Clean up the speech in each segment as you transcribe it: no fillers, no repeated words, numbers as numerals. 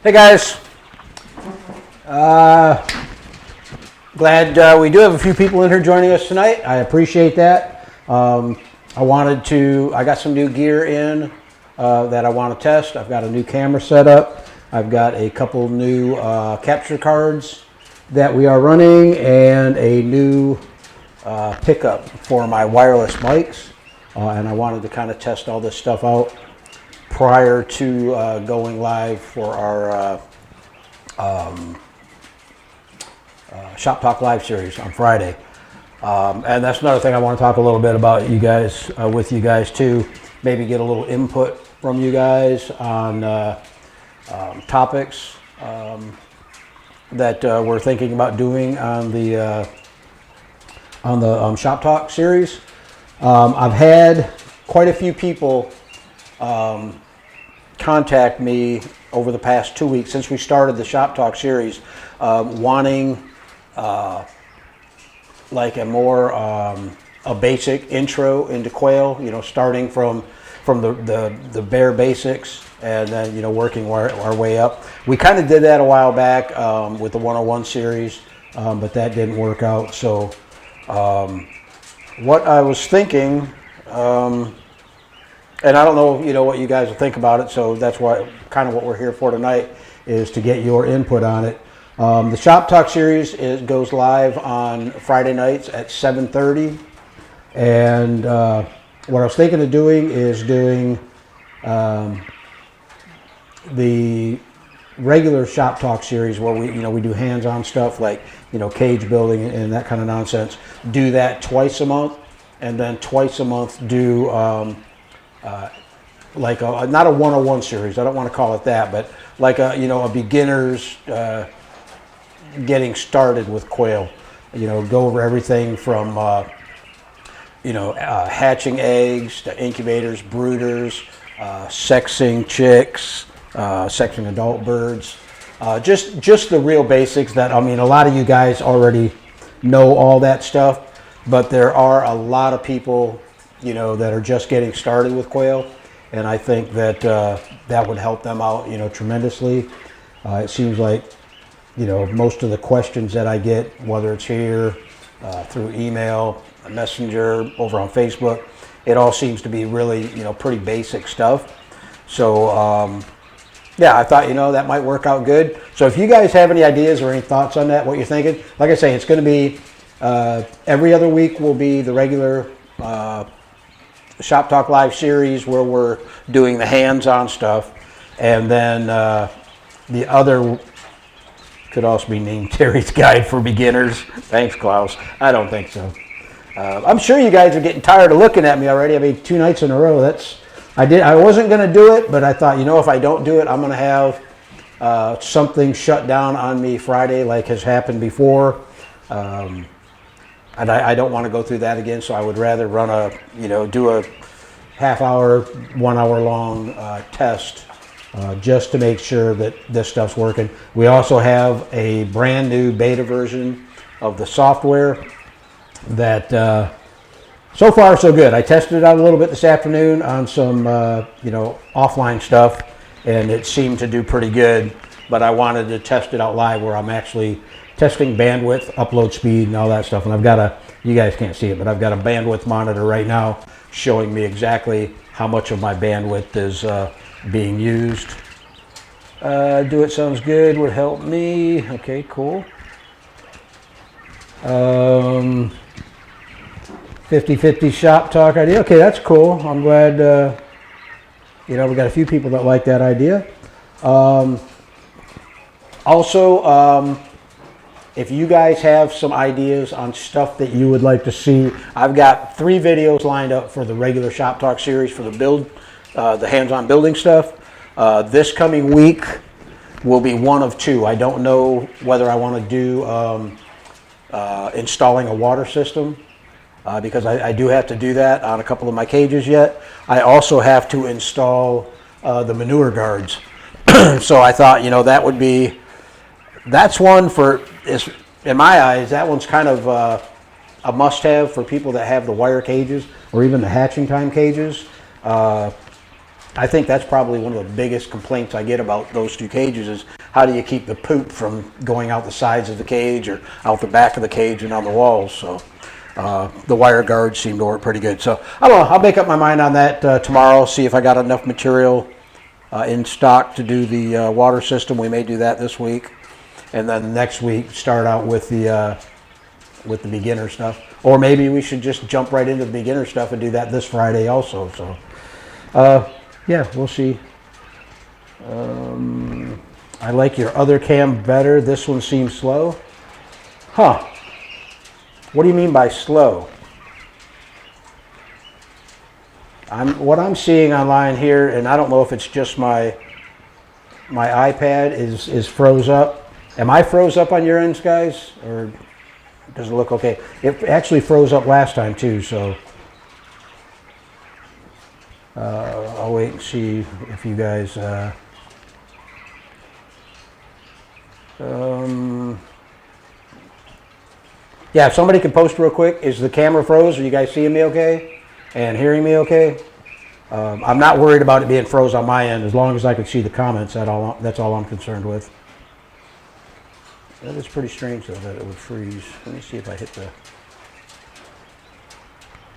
Hey guys, glad we do have a few people in here joining us tonight. I appreciate that. I got some new gear in that I want to test. I've got a new camera set up. I've got a couple new capture cards that we are running and a new pickup for my wireless mics. And I wanted to kind of test all this stuff out prior to going live for our Shop Talk Live series on Friday. And that's another thing I want to talk a little bit about you guys, with you guys too. Maybe get a little input from you guys on topics that we're thinking about doing on the Shop Talk series. I've had quite a few people contact me over the past 2 weeks since we started the Shop Talk series, wanting like a more a basic intro into quail. You know, starting from the bare basics and then working our way up. We kind of did that a while back with the 101 series, but that didn't work out. So what I was thinking. And I don't know, what you guys will think about it, so that's what we're here for tonight, is to get your input on it. The Shop Talk series goes live on Friday nights at 7:30, and what I was thinking of doing is doing the regular Shop Talk series where we do hands-on stuff like cage building and that kind of nonsense. Do that twice a month, and then twice a month do. Like not a 101 series, I don't want to call it that, but like a beginner's getting started with quail. Go over everything from hatching eggs to incubators, brooders, sexing chicks, sexing adult birds, just the real basics that, a lot of you guys already know all that stuff, but there are a lot of people that are just getting started with quail, and I think that that would help them out, tremendously. It seems like, most of the questions that I get, whether it's here, through email, messenger, over on Facebook, it all seems to be really, pretty basic stuff. So, yeah, I thought, that might work out good. So if you guys have any ideas or any thoughts on that, what you're thinking, like I say, it's going to be every other week will be the regular Shop Talk Live series where we're doing the hands-on stuff, and then the other could also be named Terry's Guide for Beginners. Thanks, Klaus. I don't think so. I'm sure you guys are getting tired of looking at me already. 2 nights in a row. I wasn't going to do it, but I thought, if I don't do it, I'm going to have something shut down on me Friday, like has happened before. And I don't want to go through that again, so I would rather run do a half-hour, 1 hour long test just to make sure that this stuff's working. We also have a brand new beta version of the software that, so far so good. I tested it out a little bit this afternoon on some, offline stuff, and it seemed to do pretty good, but I wanted to test it out live where I'm actually testing bandwidth, upload speed, and all that stuff. And I've got you guys can't see it, but I've got a bandwidth monitor right now showing me exactly how much of my bandwidth is being used. Do it sounds good, would help me. Okay, cool. 50-50 Shop Talk idea. Okay, that's cool. I'm glad, we got a few people that like that idea. Also, if you guys have some ideas on stuff that you would like to see, I've got 3 videos lined up for the regular Shop Talk series for the hands-on building stuff. This coming week will be one of 2. I don't know whether I want to do installing a water system, because I do have to do that on a couple of my cages yet. I also have to install the manure guards. So I thought, that's one in my eyes, that one's kind of a must-have for people that have the wire cages or even the hatching time cages. I think that's probably one of the biggest complaints I get about those two cages is how do you keep the poop from going out the sides of the cage or out the back of the cage and on the walls. So the wire guards seem to work pretty good. So I don't know. I'll make up my mind on that tomorrow, see if I got enough material in stock to do the water system. We may do that this week. And then next week start out with the beginner stuff. Or maybe we should just jump right into the beginner stuff and do that this Friday also. So yeah, we'll see. I like your other cam better. This one seems slow. Huh. What do you mean by slow? What I'm seeing online here, and I don't know if it's just my iPad is froze up. Am I froze up on your ends, guys? Or does it look okay? It actually froze up last time too, so I'll wait and see if you guys yeah, if somebody can post real quick, is the camera froze? Are you guys seeing me okay and hearing me okay? I'm not worried about it being froze on my end. As long as I can see the comments, that's all I'm concerned with. That is pretty strange though that it would freeze. Let me see if I hit the...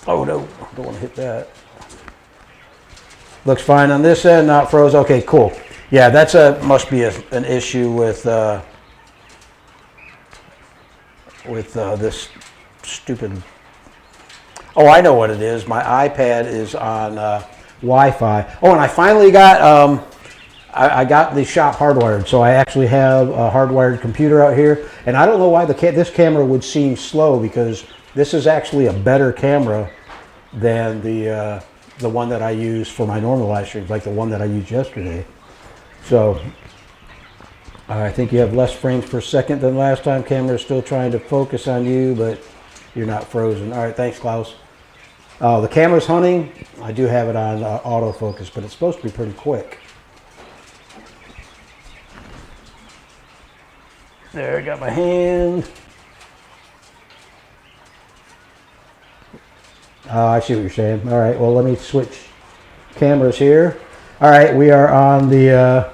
Oh no, don't want to hit that. Looks fine on this end, not froze. Okay, cool. Yeah, that's must be an issue with this stupid... Oh, I know what it is. My iPad is on Wi-Fi. Oh, and I finally got... I got the shop hardwired, so I actually have a hardwired computer out here. And I don't know why this camera would seem slow, because this is actually a better camera than the one that I use for my normal live streams, like the one that I used yesterday. So I think you have less frames per second than last time. Camera is still trying to focus on you, but you're not frozen. All right, thanks, Klaus. The camera's hunting. I do have it on autofocus, but it's supposed to be pretty quick. There, I got my hand. Oh, I see what you're saying. All right, well, let me switch cameras here. All right, we are on the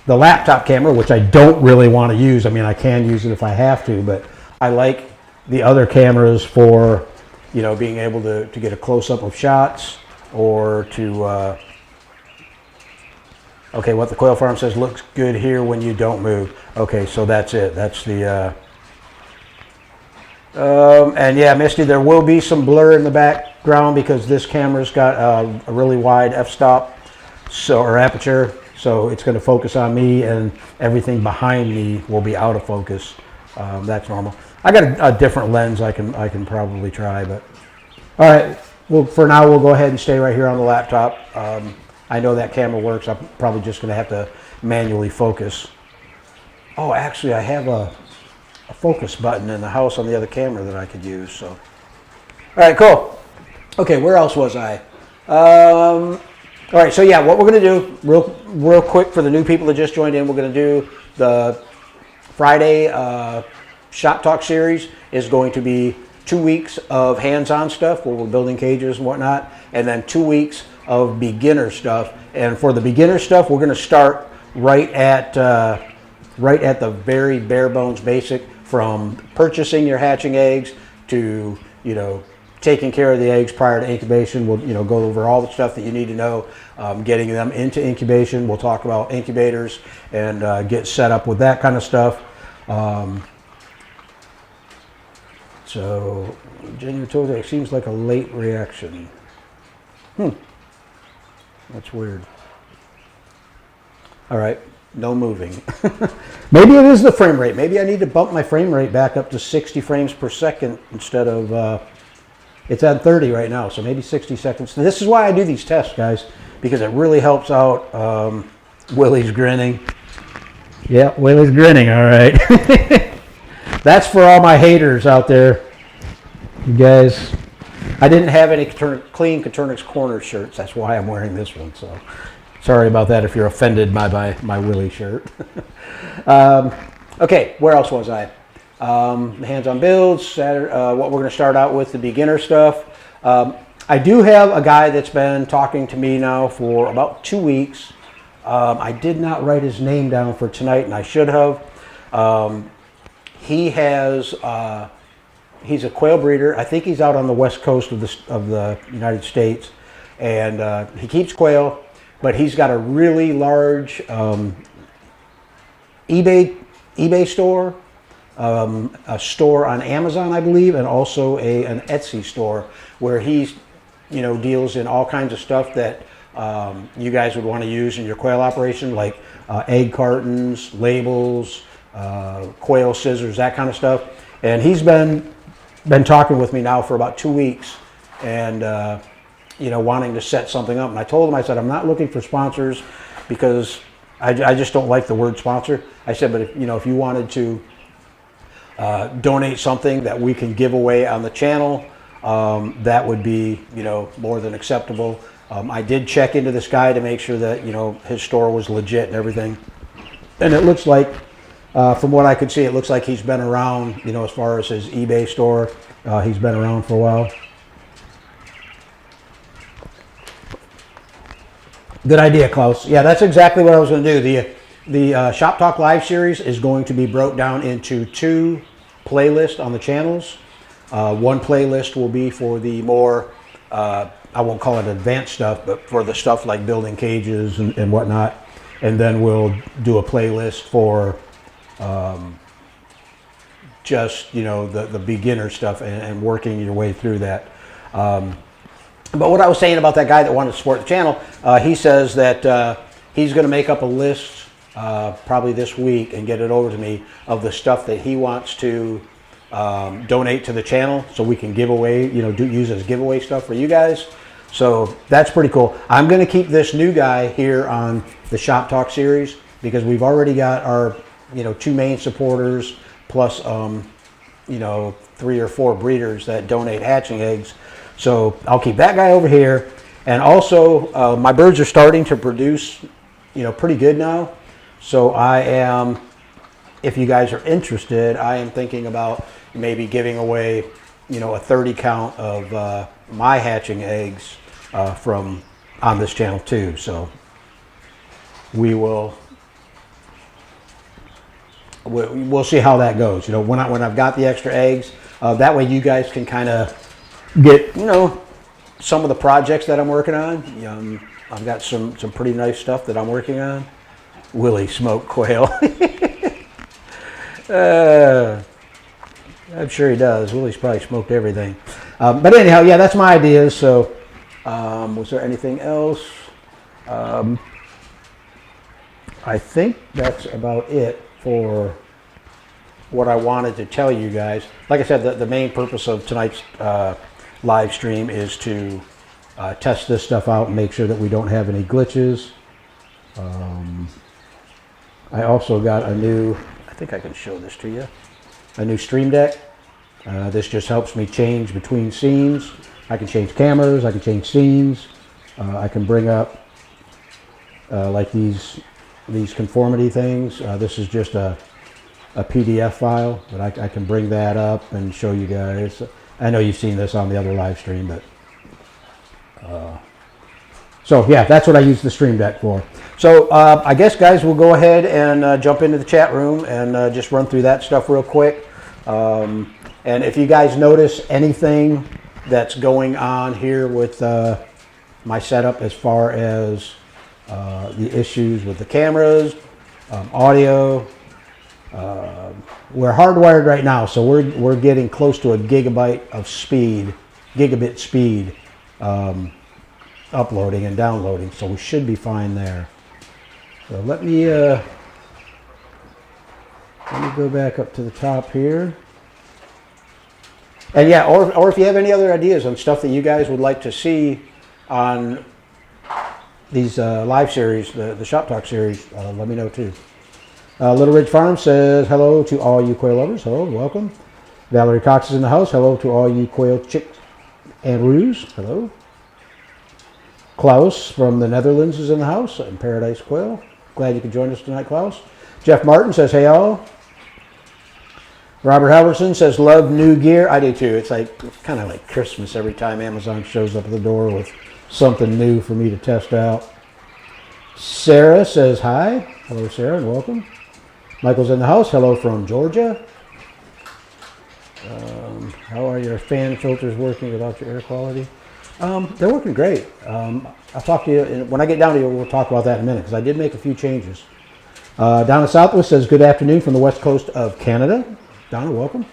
laptop camera, which I don't really want to use. I mean, I can use it if I have to, but I like the other cameras for, you know, being able to get a close-up of shots or to... Okay, what the Quail Farm says looks good here when you don't move. Okay, so that's it. That's the... and yeah, Misty, there will be some blur in the background because this camera's got a really wide f-stop, or aperture, so it's going to focus on me, and everything behind me will be out of focus. That's normal. I got a different lens I can probably try, but all right. Well, for now we'll go ahead and stay right here on the laptop. I know that camera works. I'm probably just going to have to manually focus. Oh, actually, I have a focus button in the house on the other camera that I could use. So, all right, cool. Okay, where else was I? All right, so yeah, what we're going to do real quick for the new people that just joined in, we're going to do the Friday Shop Talk series is going to be 2 weeks of hands-on stuff where we're building cages and whatnot, and then 2 weeks of beginner stuff. And for the beginner stuff, we're going to start right at the very bare bones basic, from purchasing your hatching eggs to, you know, taking care of the eggs prior to incubation. We'll, you know, go over all the stuff that you need to know, getting them into incubation. We'll talk about incubators and get set up with that kind of stuff. So, genuine told it seems like a late reaction. That's weird. All right, no moving. Maybe it is the frame rate. Maybe I need to bump my frame rate back up to 60 frames per second instead of, it's at 30 right now, so maybe 60 seconds. This is why I do these tests, guys, because it really helps out. Willie's grinning. Yeah, Willie's grinning, all right. That's for all my haters out there. You guys, I didn't have any clean Coturnix corner shirts. That's why I'm wearing this one. So sorry about that if you're offended by my Willie shirt. Okay, where else was I? Hands-on builds, what we're going to start out with, the beginner stuff. I do have a guy that's been talking to me now for about 2 weeks. I did not write his name down for tonight, and I should have. He has, he's a quail breeder. I think he's out on the west coast of the United States, and he keeps quail, but he's got a really large eBay store, a store on Amazon, I believe, and also an Etsy store where he's, deals in all kinds of stuff that you guys would want to use in your quail operation, like egg cartons, labels, quail scissors, that kind of stuff. And he's been talking with me now for about 2 weeks, and wanting to set something up. And I told him, I said, I'm not looking for sponsors because I just don't like the word sponsor. I said, but if you wanted to donate something that we can give away on the channel, that would be more than acceptable. I did check into this guy to make sure that his store was legit and everything, and it looks like from what I could see, it looks like he's been around, as far as his eBay store, he's been around for a while. Good idea, Klaus. Yeah, that's exactly what I was going to do. The Shop Talk Live series is going to be broke down into 2 playlists on the channels. One playlist will be for the more, I won't call it advanced stuff, but for the stuff like building cages and whatnot. And then we'll do a playlist for just, the beginner stuff and working your way through that. But what I was saying about that guy that wanted to support the channel, he says that he's going to make up a list probably this week and get it over to me of the stuff that he wants to donate to the channel so we can give away, use as giveaway stuff for you guys. So that's pretty cool. I'm going to keep this new guy here on the Shop Talk series because we've already got our, 2 main supporters plus, 3 or 4 breeders that donate hatching eggs. So I'll keep that guy over here. And also, my birds are starting to produce, pretty good now. So I am, if you guys are interested, I am thinking about maybe giving away, a 30 count of my hatching eggs from on this channel too. So we'll see how that goes. When I've got the extra eggs, that way you guys can kind of get some of the projects that I'm working on. I've got some pretty nice stuff that I'm working on. Willie smoked quail. I'm sure he does. Willie's probably smoked everything. But anyhow, yeah, that's my ideas. So was there anything else? I think that's about it for what I wanted to tell you guys. Like I said, the main purpose of tonight's live stream is to test this stuff out and make sure that we don't have any glitches. I also got a new, I think I can show this to you, a new Stream Deck. This just helps me change between scenes. I can change cameras, I can change scenes, I can bring up like these conformity things. This is just a PDF file, but I can bring that up and show you guys. I know you've seen this on the other live stream, but so yeah, that's what I use the Stream Deck for. So I guess, guys, we'll go ahead and jump into the chat room and just run through that stuff real quick. And if you guys notice anything that's going on here with my setup as far as the issues with the cameras, audio, we're hardwired right now, so we're getting close to a gigabit speed uploading and downloading, so we should be fine there. So let me go back up to the top here. And yeah, or if you have any other ideas on stuff that you guys would like to see on these live series, the Shop Talk series, let me know too. Little Ridge Farm says hello to all you quail lovers. Hello, welcome. Valerie Cox is in the house. Hello to all you quail chicks and roos. Hello. Klaus from the Netherlands is in the house and Paradise Quail. Glad you could join us tonight, Klaus. Jeff Martin says hey all. Robert Halverson says, love new gear. I do too. It's like kind of like Christmas every time Amazon shows up at the door with something new for me to test out. Sarah says hi. Hello, Sarah, and welcome. Michael's in the house. Hello from Georgia. How are your fan filters working without your air quality? They're working great. I'll talk to you when I get down to you. We'll talk about that in a minute because I did make a few changes. Donna Southwest says, good afternoon from the west coast of Canada. Donna, welcome.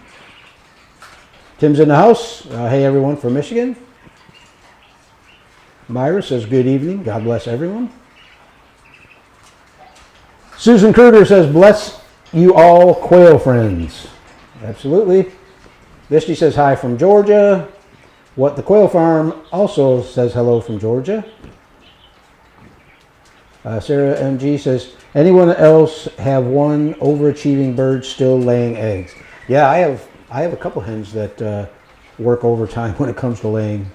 Tim's in the house. Hey, everyone from Michigan. Myra says, good evening. God bless everyone. Susan Kruger says, bless you all, quail friends. Absolutely. Misty says, hi from Georgia. What the Quail Farm also says hello from Georgia. Sarah MG says, anyone else have one overachieving bird still laying eggs? Yeah, I have a couple hens that work overtime when it comes to laying.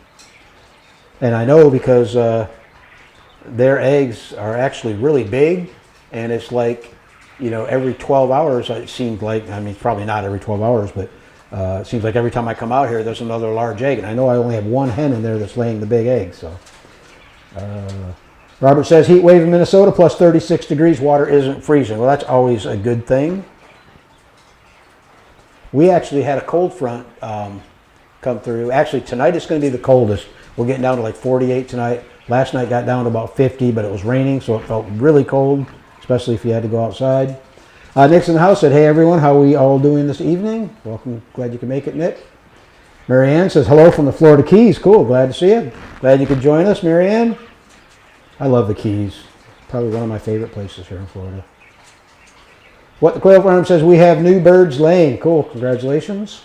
And I know because their eggs are actually really big, and it's like, you know, every 12 hours, it seems like, I mean, probably not every 12 hours, but it seems like every time I come out here, there's another large egg. And I know I only have one hen in there that's laying the big egg. So, Robert says, heat wave in Minnesota, plus 36 degrees, water isn't freezing. Well, that's always a good thing. We actually had a cold front come through. Actually, tonight it's going to be the coldest. We're getting down to like 48 tonight. Last night got down to about 50, but it was raining, so it felt really cold, especially if you had to go outside. Nick's in the house said, hey everyone, how are we all doing this evening? Welcome, glad you could make it, Nick. Marianne says, hello from the Florida Keys. Cool, glad to see you. Glad you could join us, Marianne. I love the Keys. Probably one of my favorite places here in Florida. What the Quail Farm says, we have new birds laying. Cool, congratulations.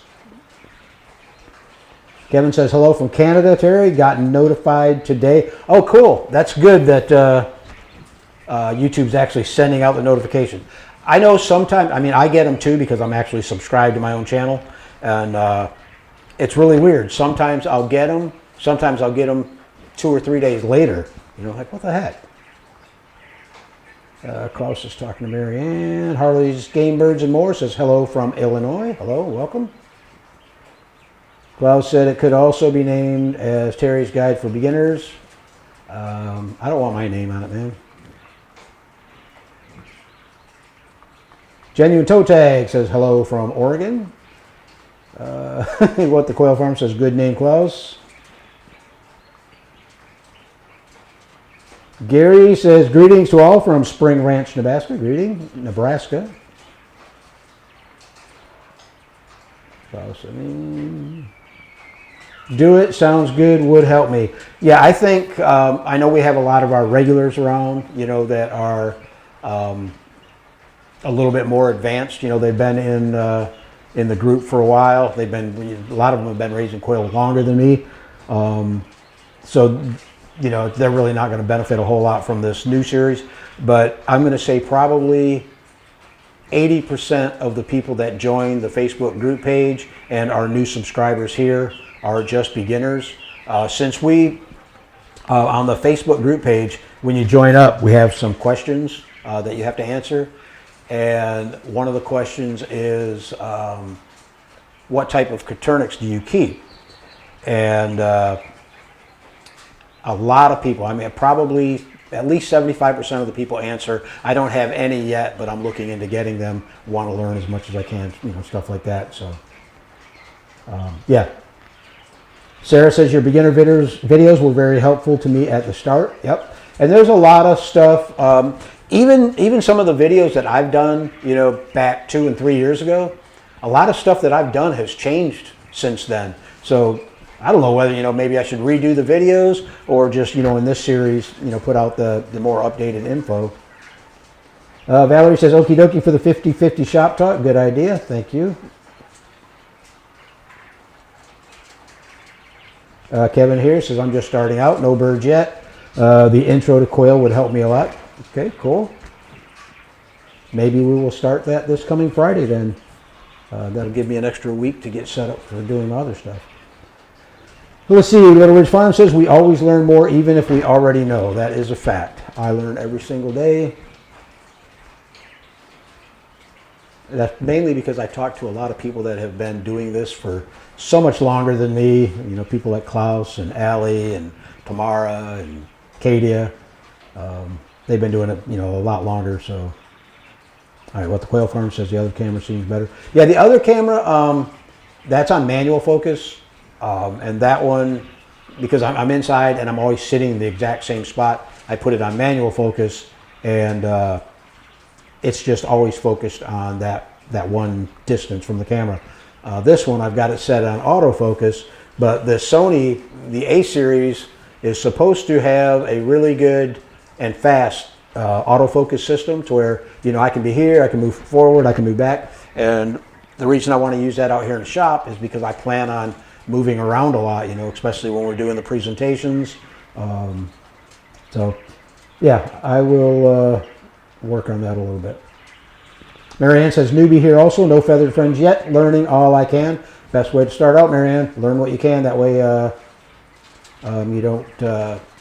Kevin says, hello from Canada, Terry. Got notified today. Oh, cool. That's good that YouTube's actually sending out the notification. I know sometimes, I mean, I get them too because I'm actually subscribed to my own channel. And it's really weird. Sometimes I'll get them. Sometimes I'll get them 2 or 3 days later. You know, like, what the heck? Klaus is talking to Marianne. Harley's Game Birds and More says hello from Illinois. Hello, welcome. Klaus said it could also be named as Terry's Guide for Beginners. I don't want my name on it, man. Genuine Toe Tag says hello from Oregon. What the Quail Farm says, good name, Klaus. Gary says, greetings to all from Spring Ranch, Nebraska. Greeting, Nebraska. Do it, sounds good, would help me. Yeah, I think, I know we have a lot of our regulars around, you know, that are a little bit more advanced. You know, they've been in the group for a while. They've been, a lot of them have been raising quail longer than me. So, you know, they're really not going to benefit a whole lot from this new series. But I'm going to say probably 80% of the people that join the Facebook group page and our new subscribers here are just beginners. Since we, on the Facebook group page, when you join up, we have some questions that you have to answer. And one of the questions is, what type of Coturnix do you keep? And a lot of people, I mean, probably at least 75% of the people answer, I don't have any yet, but I'm looking into getting them, want to learn as much as I can, you know, stuff like that. So, yeah. Sarah says, your beginner videos were very helpful to me at the start. Yep. And there's a lot of stuff, even some of the videos that I've done, you know, back 2 and 3 years ago, a lot of stuff that I've done has changed since then. So I don't know whether, you know, maybe I should redo the videos or just, you know, in this series, you know, put out the more updated info. Valerie says, okie dokie for the 50-50 shop talk. Good idea. Thank you. Kevin here says, I'm just starting out. No birds yet. The intro to quail would help me a lot. Okay, cool. Maybe we will start that this coming Friday then. That'll give me an extra week to get set up for doing other stuff. Let's see, Little Ridge Farm says, we always learn more even if we already know. That is a fact. I learn every single day. That's mainly because I talked to a lot of people that have been doing this for so much longer than me. You know, people like Klaus and Allie and Tamara and Kadia. They've been doing it, you know, a lot longer. So, all right, what the Quail Farm says, the other camera seems better. Yeah, the other camera, that's on manual focus, and that one, because I'm inside and I'm always sitting in the exact same spot, I put it on manual focus, and it's just always focused on that one distance from the camera. This one, I've got it set on autofocus, but the Sony, the A series, is supposed to have a really good and fast autofocus system to where, you know, I can be here, I can move forward, I can move back. And the reason I want to use that out here in the shop is because I plan on moving around a lot, you know, especially when we're doing the presentations. So, yeah, I will work on that a little bit. Marianne says, newbie here also, no feathered friends yet, learning all I can. Best way to start out, Marianne, learn what you can. That way you don't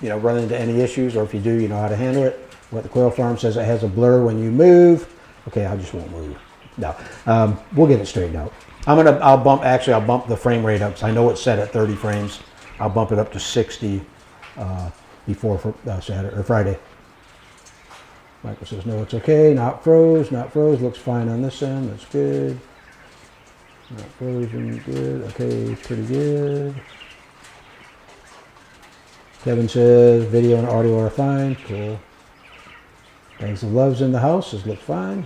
you know, run into any issues, or if you do, you know how to handle it. What the Quail Farm says, it has a blur when you move. Okay, I just won't move. No, we'll get it straightened out. I'll bump the frame rate up, because I know it's set at 30 frames. I'll bump it up to 60 before Saturday or Friday. Michael says, no, it's okay. Not froze, not froze. Looks fine on this end. That's good. Not frozen, good. Okay, pretty good. Kevin says, video and audio are fine. Cool. Bags of Love's in the house. This looks fine.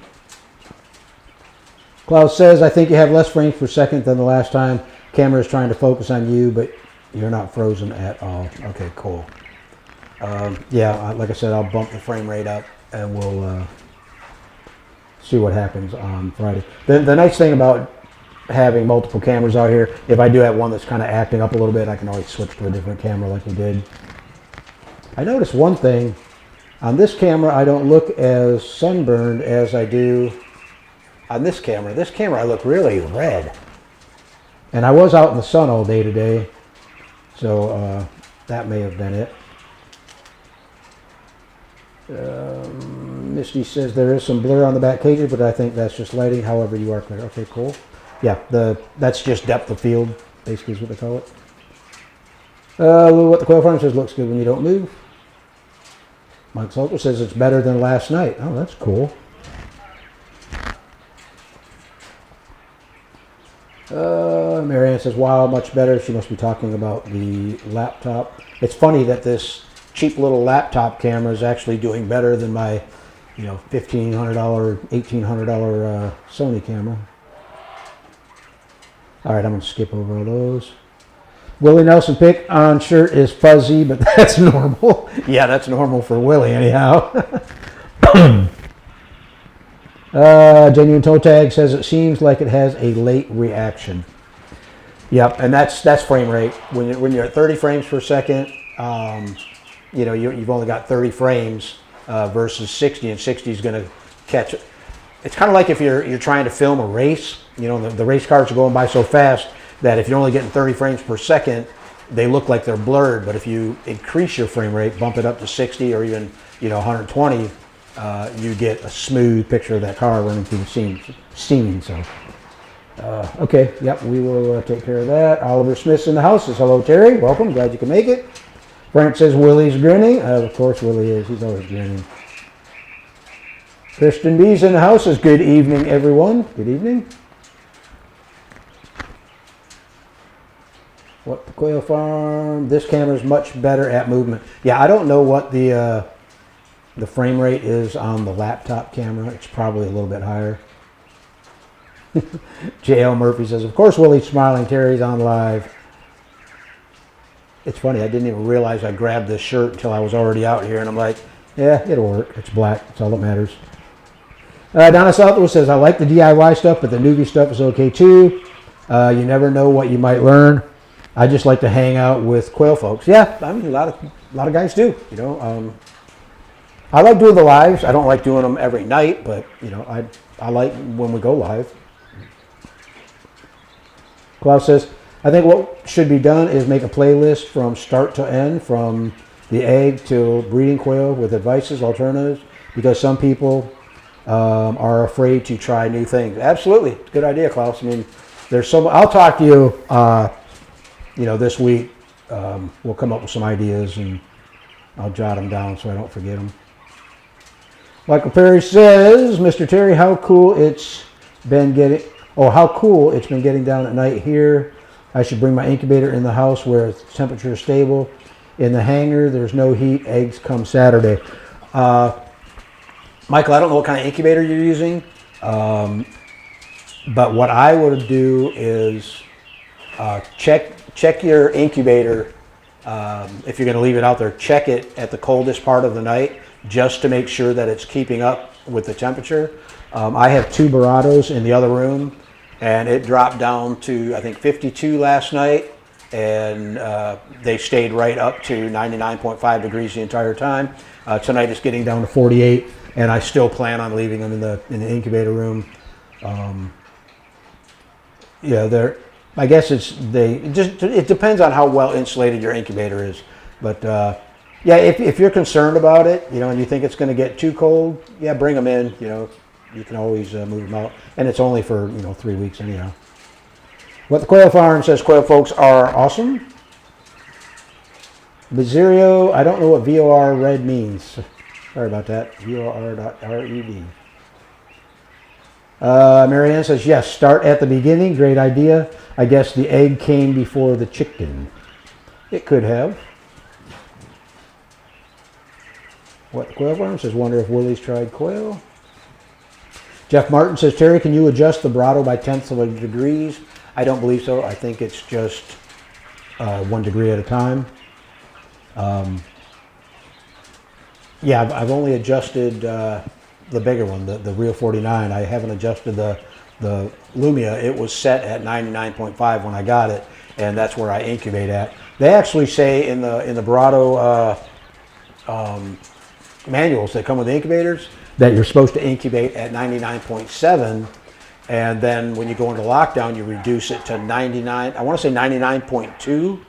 Klaus says, I think you have less frames per second than the last time. Camera is trying to focus on you, but you're not frozen at all. Okay, cool. Yeah, like I said, I'll bump the frame rate up, and we'll see what happens on Friday. The nice thing about having multiple cameras out here, if I do have one that's kind of acting up a little bit, I can always switch to a different camera like we did. I noticed one thing. On this camera, I don't look as sunburned as I do on this camera. This camera, I look really red. And I was out in the sun all day today, so that may have been it. Misty says there is some blur on the back cages, but I think that's just lighting. However, you are clear. Okay, cool. Yeah, that's just depth of field, basically is what they call it. What the Quail Farm says looks good when you don't move. Mike Salter says it's better than last night. Oh, that's cool. Marianne says, wow, much better. She must be talking about the laptop. It's funny that this cheap little laptop camera is actually doing better than my, you know, $1,500, $1,800 Sony camera. All right, I'm going to skip over all those. Willie Nelson pick on shirt is fuzzy, but that's normal. Yeah, that's normal for Willie anyhow. Genuine Toe Tag says it seems like it has a late reaction. Yep, and that's frame rate. When you're at 30 frames per second, you know, you've only got 30 frames versus 60, and 60 is going to catch it. It's kind of like if you're trying to film a race. You know, the race cars are going by so fast that if you're only getting 30 frames per second, they look like they're blurred. But if you increase your frame rate, bump it up to 60 or even, you know, 120, you get a smooth picture of that car running through the scene. So, okay, yep, we will take care of that. Oliver Smith's in the house. Says, hello, Terry. Welcome. Glad you can make it. Frank says Willie's grinning. Of course, Willie is. He's always grinning. Christian B's in the house. Says, good evening, everyone. Good evening. What the Quail Farm? This camera is much better at movement. Yeah, I don't know what the frame rate is on the laptop camera. It's probably a little bit higher. J.L. Murphy says, of course Willie's smiling. Terry's on live. It's funny, I didn't even realize I grabbed this shirt until I was already out here, and I'm like, yeah, it'll work. It's black. That's all that matters. Donna Southwood says, I like the DIY stuff, but the newbie stuff is okay too. You never know what you might learn. I just like to hang out with quail folks. Yeah, I mean, a lot of guys do, you know. I like doing the lives. I don't like doing them every night, but, you know, I like when we go live. Klaus says, I think what should be done is make a playlist from start to end, from the egg to breeding quail with advices, alternatives, because some people are afraid to try new things. Absolutely, good idea, Klaus. I mean, there's so. I'll talk to you. This week we'll come up with some ideas and I'll jot them down so I don't forget them. Michael Perry says, Mr. Terry, how cool it's been getting down at night here. I should bring my incubator in the house where the temperature is stable. In the hangar, there's no heat. Eggs come Saturday. Michael, I don't know what kind of incubator you're using, but what I would do is check your incubator. If you're going to leave it out there, check it at the coldest part of the night just to make sure that it's keeping up with the temperature. I have 2 Barados in the other room, and it dropped down to, I think, 52 last night, and they stayed right up to 99.5 degrees the entire time. Tonight it's getting down to 48, and I still plan on leaving them in the incubator room. I guess it depends on how well insulated your incubator is, but if you're concerned about it, and you think it's going to get too cold, bring them in. You can always move them out, and it's only for 3 weeks anyhow. What the Quail Farm says, quail folks are awesome. Bizerio, I don't know what VOR red means. Sorry about that. VOR.RED. Marianne says, yes, start at the beginning. Great idea. I guess the egg came before the chicken. It could have. What the Quail Farm says, wonder if Willie's tried quail. Jeff Martin says, Terry, can you adjust the Brado by 1/10 of a degrees? I don't believe so. I think it's just 1 degree at a time. I've only adjusted the bigger one, the Real 49. I haven't adjusted the Lumia. It was set at 99.5 when I got it, and that's where I incubate at. They actually say in the Brado manuals that come with incubators that you're supposed to incubate at 99.7, and then when you go into lockdown, you reduce it to 99. I want to say 99.2.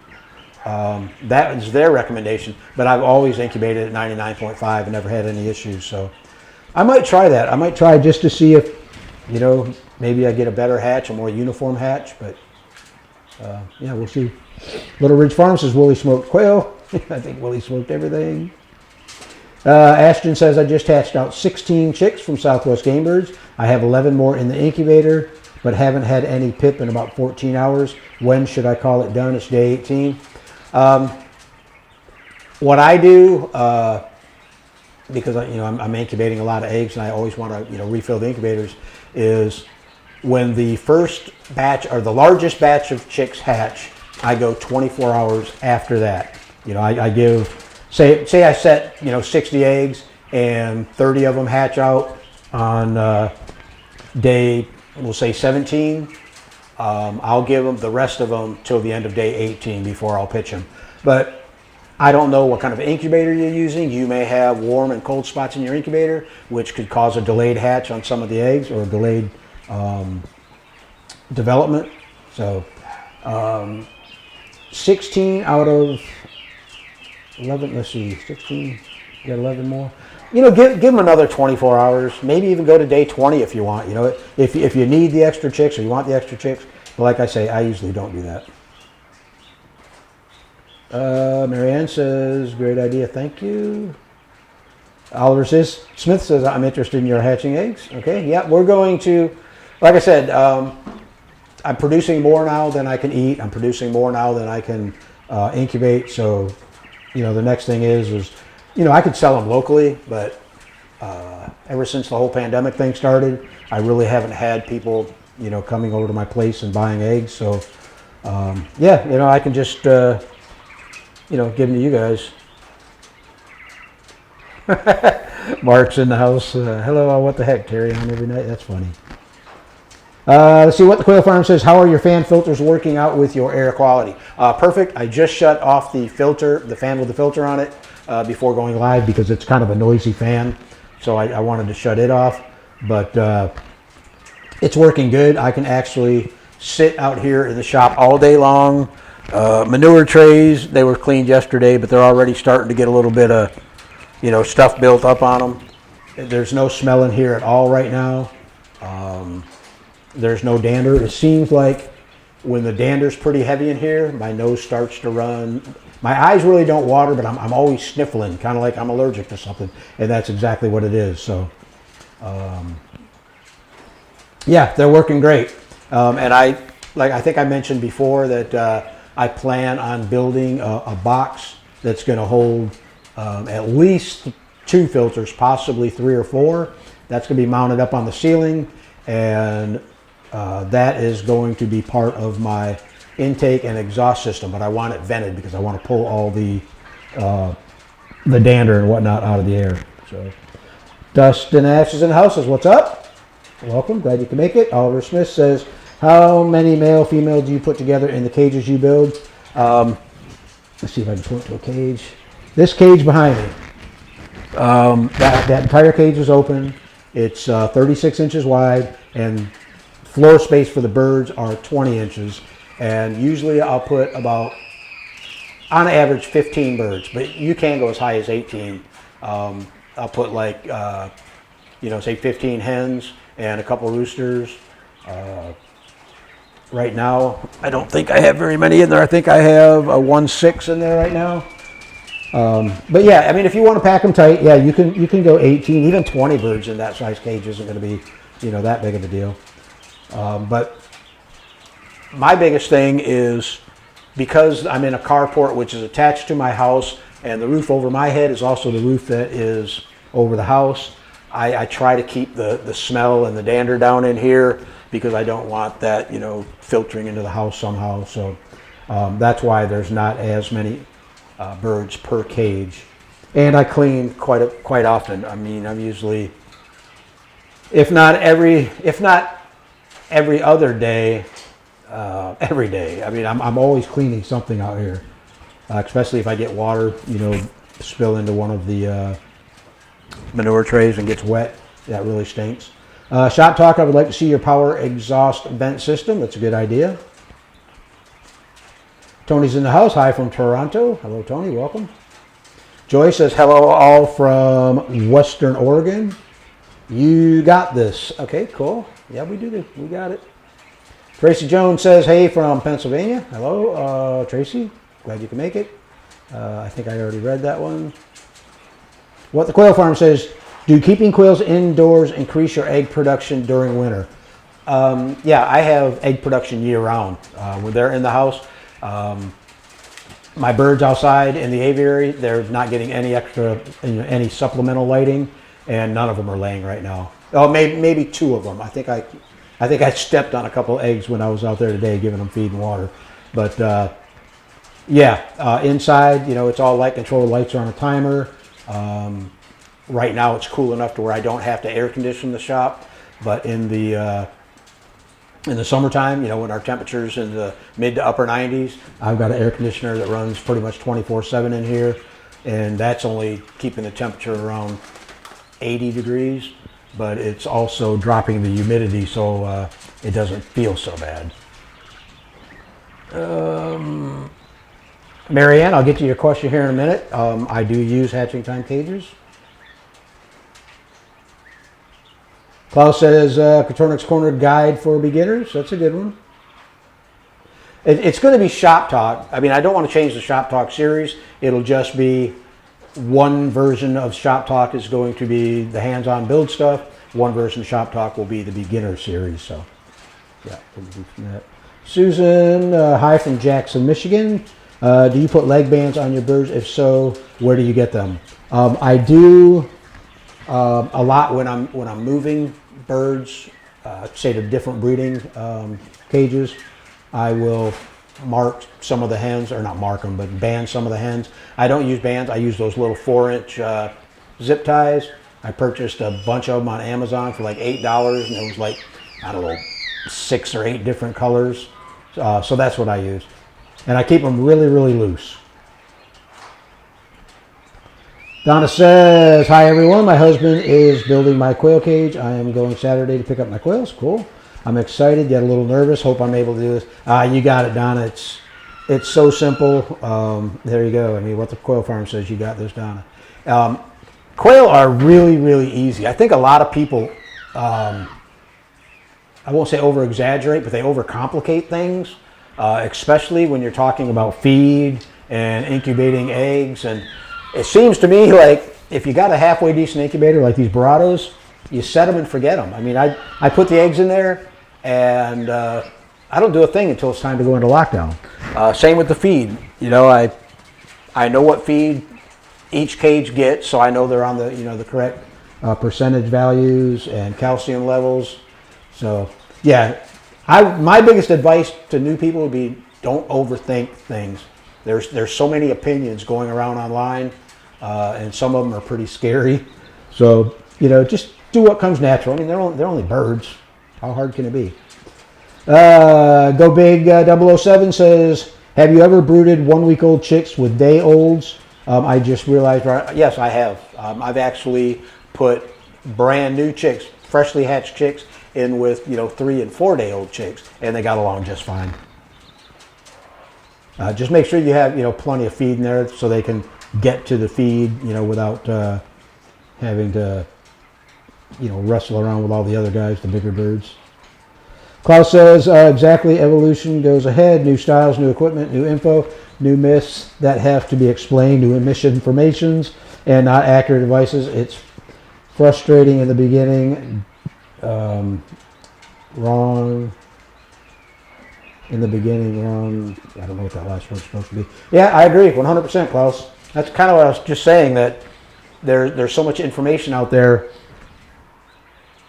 That is their recommendation, but I've always incubated at 99.5 and never had any issues. So I might try that. I might try just to see if, maybe I get a better hatch, a more uniform hatch, but we'll see. Little Ridge Farm says, Willie smoked quail. I think Willie smoked everything. Ashton says, I just hatched out 16 chicks from Southwest Game Birds. I have 11 more in the incubator, but haven't had any pip in about 14 hours. When should I call it done? It's day 18. What I do, because I'm incubating a lot of eggs and I always want to refill the incubators, is when the first batch or the largest batch of chicks hatch, I go 24 hours after that. I give, say I set 60 eggs and 30 of them hatch out on day, we'll say 17. I'll give them the rest of them till the end of day 18 before I'll pitch them. But I don't know what kind of incubator you're using. You may have warm and cold spots in your incubator, which could cause a delayed hatch on some of the eggs or delayed development. So 16 out of 11, let's see, 16, you got 11 more. Give them another 24 hours, maybe even go to day 20 if you want. If you need the extra chicks or you want the extra chicks. But like I say, I usually don't do that. Marianne says, great idea, thank you. Oliver Smith says, I'm interested in your hatching eggs. Okay, yeah, we're going to, like I said, I'm producing more now than I can eat. I'm producing more now than I can incubate. So, the next thing is I could sell them locally, but ever since the whole pandemic thing started, I really haven't had people, coming over to my place and buying eggs. So, I can just, give them to you guys. Mark's in the house. Hello, what the heck, Terry, on every night? That's funny. Let's see what the Quail Farm says. How are your fan filters working out with your air quality? Perfect. I just shut off the filter, the fan with the filter on it, before going live because it's kind of a noisy fan. So I wanted to shut it off. But it's working good. I can actually sit out here in the shop all day long. Manure trays, they were cleaned yesterday, but they're already starting to get a little bit of, stuff built up on them. There's no smell in here at all right now. There's no dander. It seems like when the dander's pretty heavy in here, my nose starts to run. My eyes really don't water, but I'm always sniffling, kind of like I'm allergic to something, and that's exactly what it is. So, yeah, they're working great. And I think I mentioned before that I plan on building a box that's going to hold at least 2 filters, possibly 3 or 4. That's going to be mounted up on the ceiling, and that is going to be part of my intake and exhaust system. But I want it vented because I want to pull all the dander and whatnot out of the air. So, Dustin Ashes in the house says, "What's up? Welcome. Glad you can make it." Oliver Smith says, "How many male, female do you put together in the cages you build?" Let's see if I can point to a cage. This cage behind me. That entire cage is open. It's 36 inches wide, and floor space for the birds are 20 inches. And usually I'll put about, on average, 15 birds, but you can go as high as 18. I'll put like, say 15 hens and a couple roosters. Right now, I don't think I have very many in there. I think I have a 1/6 in there right now. But yeah, I mean, if you want to pack them tight, yeah, you can go 18, even 20 birds in that size cage isn't going to be, that big of a deal. But my biggest thing is, because I'm in a carport which is attached to my house, and the roof over my head is also the roof that is over the house, I try to keep the smell and the dander down in here, because I don't want that, filtering into the house somehow. So that's why there's not as many birds per cage. And I clean quite often. I mean, I'm usually, if not every other day, every day. I mean, I'm always cleaning something out here, especially if I get water, spill into one of the manure trays and gets wet. That really stinks. Shop Talk, I would like to see your power exhaust vent system. That's a good idea. Tony's in the house. Hi from Toronto. Hello, Tony. Welcome. Joy says, "Hello, all from Western Oregon. You got this." Okay, cool. Yeah, we do. We got it. Tracy Jones says, "Hey, from Pennsylvania." Hello, Tracy. Glad you can make it. I think I already read that one. What the Quail Farm says, "Do keeping quails indoors increase your egg production during winter?" Yeah, I have egg production year-round. When they're in the house, my birds outside in the aviary, they're not getting any extra, any supplemental lighting, and none of them are laying right now. Oh, maybe 2 of them. I think I stepped on a couple of eggs when I was out there today giving them feed and water. But inside, it's all light control. Lights are on a timer. Right now it's cool enough to where I don't have to air condition the shop, but in the summertime, when our temperature's in the mid to upper 90s, I've got an air conditioner that runs pretty much 24/7 in here, and that's only keeping the temperature around 80 degrees, but it's also dropping the humidity so it doesn't feel so bad. Marianne, I'll get to your question here in a minute. I do use hatching time cages. Klaus says, Coturnix Corner Guide for Beginners. That's a good one. It's going to be Shop Talk. I mean, I don't want to change the Shop Talk series. It'll just be one version of Shop Talk is going to be the hands-on build stuff. One version of Shop Talk will be the beginner series. So, yeah, we'll do from that. Susan, hi from Jackson, Michigan. Do you put leg bands on your birds? If so, where do you get them? I do a lot when I'm moving birds, say to different breeding cages. I will mark some of the hens, or not mark them, but band some of the hens. I don't use bands. I use those little 4-inch zip ties. I purchased a bunch of them on Amazon for like $8, and it was like, I don't know, 6 or 8 different colors. So that's what I use. And I keep them really, really loose. Donna says, hi everyone, my husband is building my quail cage. I am going Saturday to pick up my quails. Cool. I'm excited, get a little nervous. Hope I'm able to do this. You got it, Donna. It's so simple. There you go. I mean, what the Quail Farm says, you got this, Donna. quail are really, really easy. I think a lot of people, I won't say over exaggerate, but they overcomplicate things, especially when you're talking about feed and incubating eggs. And it seems to me like if you got a halfway decent incubator like these Baratos, you set them and forget them. I mean, I put the eggs in there and I don't do a thing until it's time to go into lockdown. Same with the feed. You know, I know what feed each cage gets, so I know they're on the the correct percentage values and calcium levels. So yeah, my biggest advice to new people would be don't overthink things. There's so many opinions going around online, and some of them are pretty scary. So just do what comes natural. I mean, they're only birds. How hard can it be? Go Big 007 says, have you ever brooded 1 week old chicks with day olds? I just realized, yes, I have. I've actually put brand new chicks, freshly hatched chicks, in with 3 and 4 day old chicks, and they got along just fine. Just make sure you have plenty of feed in there so they can get to the feed without having to wrestle around with all the other guys, the bigger birds. Klaus says, exactly, evolution goes ahead, new styles, new equipment, new info, new myths that have to be explained, new misinformations, and not accurate devices. It's frustrating in the beginning, wrong, in the beginning, wrong, I don't know what that last one's supposed to be. Yeah, I agree, 100%, Klaus. That's kind of what I was just saying, that there's so much information out there.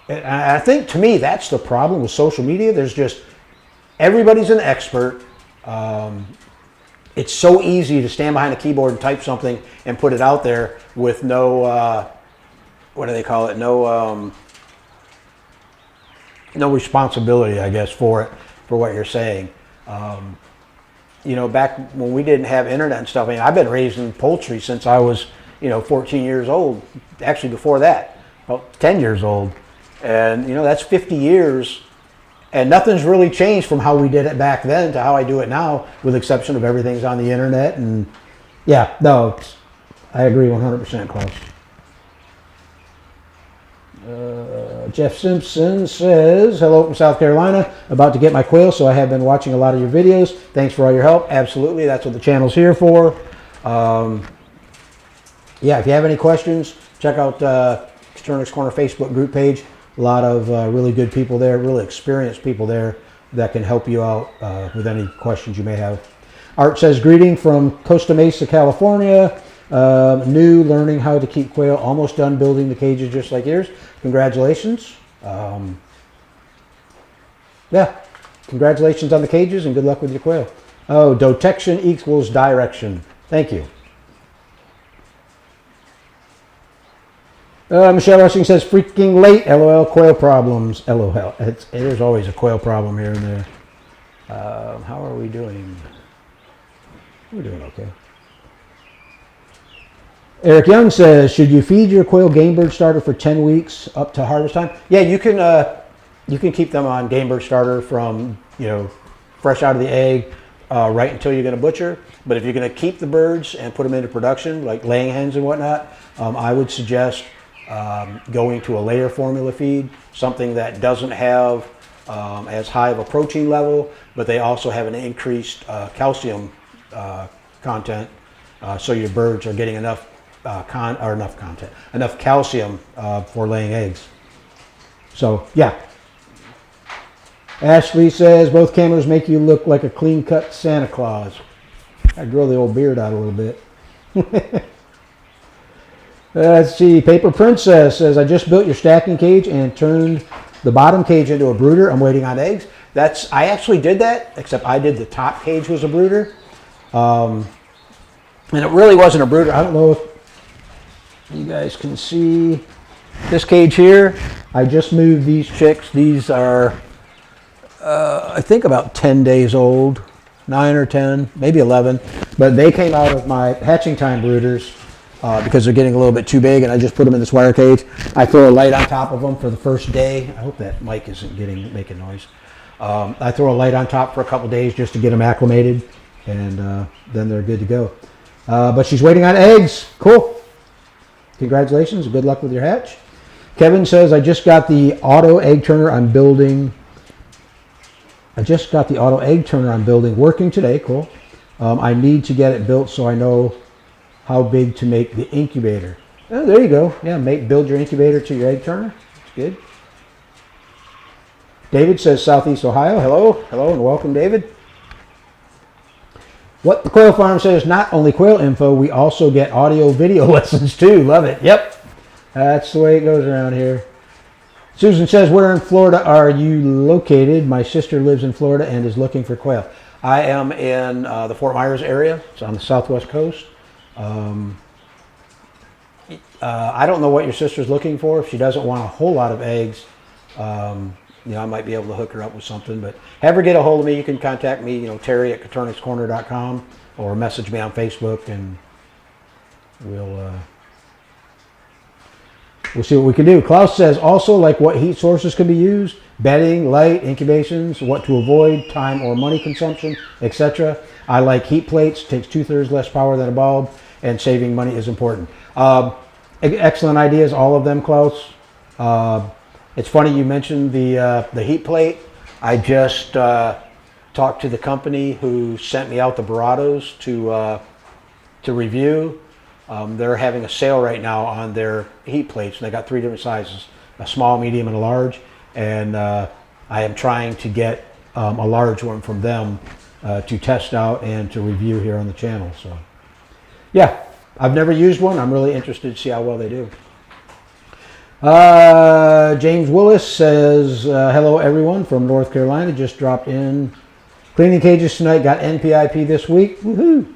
And I think, to me, that's the problem with social media. There's just, everybody's an expert. It's so easy to stand behind a keyboard and type something and put it out there with no, what do they call it? No responsibility, I guess, for what you're saying. Back when we didn't have internet and stuff, I mean, I've been raising poultry since I was, 14 years old. Actually, before that, about 10 years old. And, that's 50 years, and nothing's really changed from how we did it back then to how I do it now, with the exception of everything's on the internet. And, yeah, no, I agree 100%, Klaus. Jeff Simpson says, hello from South Carolina, about to get my quail, so I have been watching a lot of your videos. Thanks for all your help. Absolutely, that's what the channel's here for. Yeah, if you have any questions, check out Coturnix Corner Facebook group page. A lot of really good people there, really experienced people there that can help you out with any questions you may have. Art says, greeting from Costa Mesa, California. New, learning how to keep quail, almost done building the cages just like yours. Congratulations. Yeah, congratulations on the cages and good luck with your quail. Oh, dotection equals direction. Thank you. Michelle Rushing says, freaking late, LOL, quail problems, LOL. There's always a quail problem here and there. How are we doing? We're doing okay. Eric Young says, should you feed your quail game bird starter for 10 weeks up to harvest time? Yeah, you can keep them on game bird starter from, fresh out of the egg right until you're going to butcher. But if you're going to keep the birds and put them into production, like laying hens and whatnot, I would suggest going to a layer formula feed, something that doesn't have as high of a protein level, but they also have an increased calcium content, so your birds are getting enough calcium for laying eggs. So yeah. Ashley says, both cameras make you look like a clean-cut Santa Claus. I grow the old beard out a little bit. Let's see. Paper Princess says, I just built your stacking cage and turned the bottom cage into a brooder. I'm waiting on eggs. I actually did that, except I did the top cage was a brooder. And it really wasn't a brooder. I don't know if you guys can see this cage here. I just moved these chicks. These are, I think, about 10 days old, 9 or 10, maybe 11. But they came out of my hatching time brooders because they're getting a little bit too big, and I just put them in this wire cage. I throw a light on top of them for the first day. I hope that mic isn't making noise. I throw a light on top for a couple days just to get them acclimated, and then they're good to go. But she's waiting on eggs. Cool. Congratulations. Good luck with your hatch. Kevin says, I just got the auto egg turner I'm building. Working today. Cool. I need to get it built so I know how big to make the incubator. Oh, there you go. Yeah, build your incubator to your egg turner. That's good. David says, Southeast Ohio. Hello. Hello and welcome, David. What the Quail Farm says, not only quail info, we also get audio video lessons too. Love it. Yep. That's the way it goes around here. Susan says, where in Florida are you located? My sister lives in Florida and is looking for quail. I am in the Fort Myers area. It's on the southwest coast. I don't know what your sister's looking for. If she doesn't want a whole lot of eggs, I might be able to hook her up with something. But have her get a hold of me. You can contact me, Terry at CoturnixCorner.com, or message me on Facebook, and we'll see what we can do. Klaus says, also like what heat sources can be used, bedding, light, incubations, what to avoid, time or money consumption, etc. I like heat plates, takes 2/3 less power than a bulb, and saving money is important. Excellent ideas, all of them, Klaus. It's funny you mentioned the heat plate. I just talked to the company who sent me out the Barados to review. They're having a sale right now on their heat plates. They got 3 different sizes, a small, medium, and a large. And I am trying to get a large one from them to test out and to review here on the channel. So, yeah, I've never used one. I'm really interested to see how well they do. James Willis says, hello everyone from North Carolina. Just dropped in. Cleaning cages tonight. Got NPIP this week. Woohoo!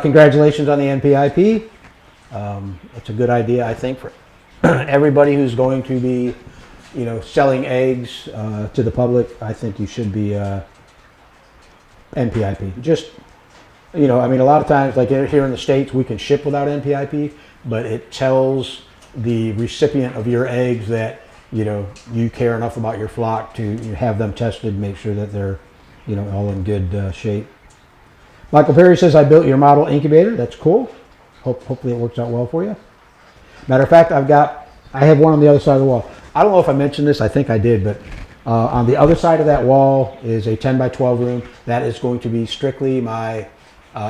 Congratulations on the NPIP. It's a good idea, I think, for everybody who's going to be, selling eggs to the public. I think you should be NPIP. Just, a lot of times, like here in the States, we can ship without NPIP, but it tells the recipient of your eggs that, you care enough about your flock to have them tested, make sure that they're, all in good shape. Michael Perry says, I built your model incubator. That's cool. Hopefully it works out well for you. Matter of fact, I have one on the other side of the wall. I don't know if I mentioned this. I think I did, but on the other side of that wall is a 10 by 12 room. That is going to be strictly my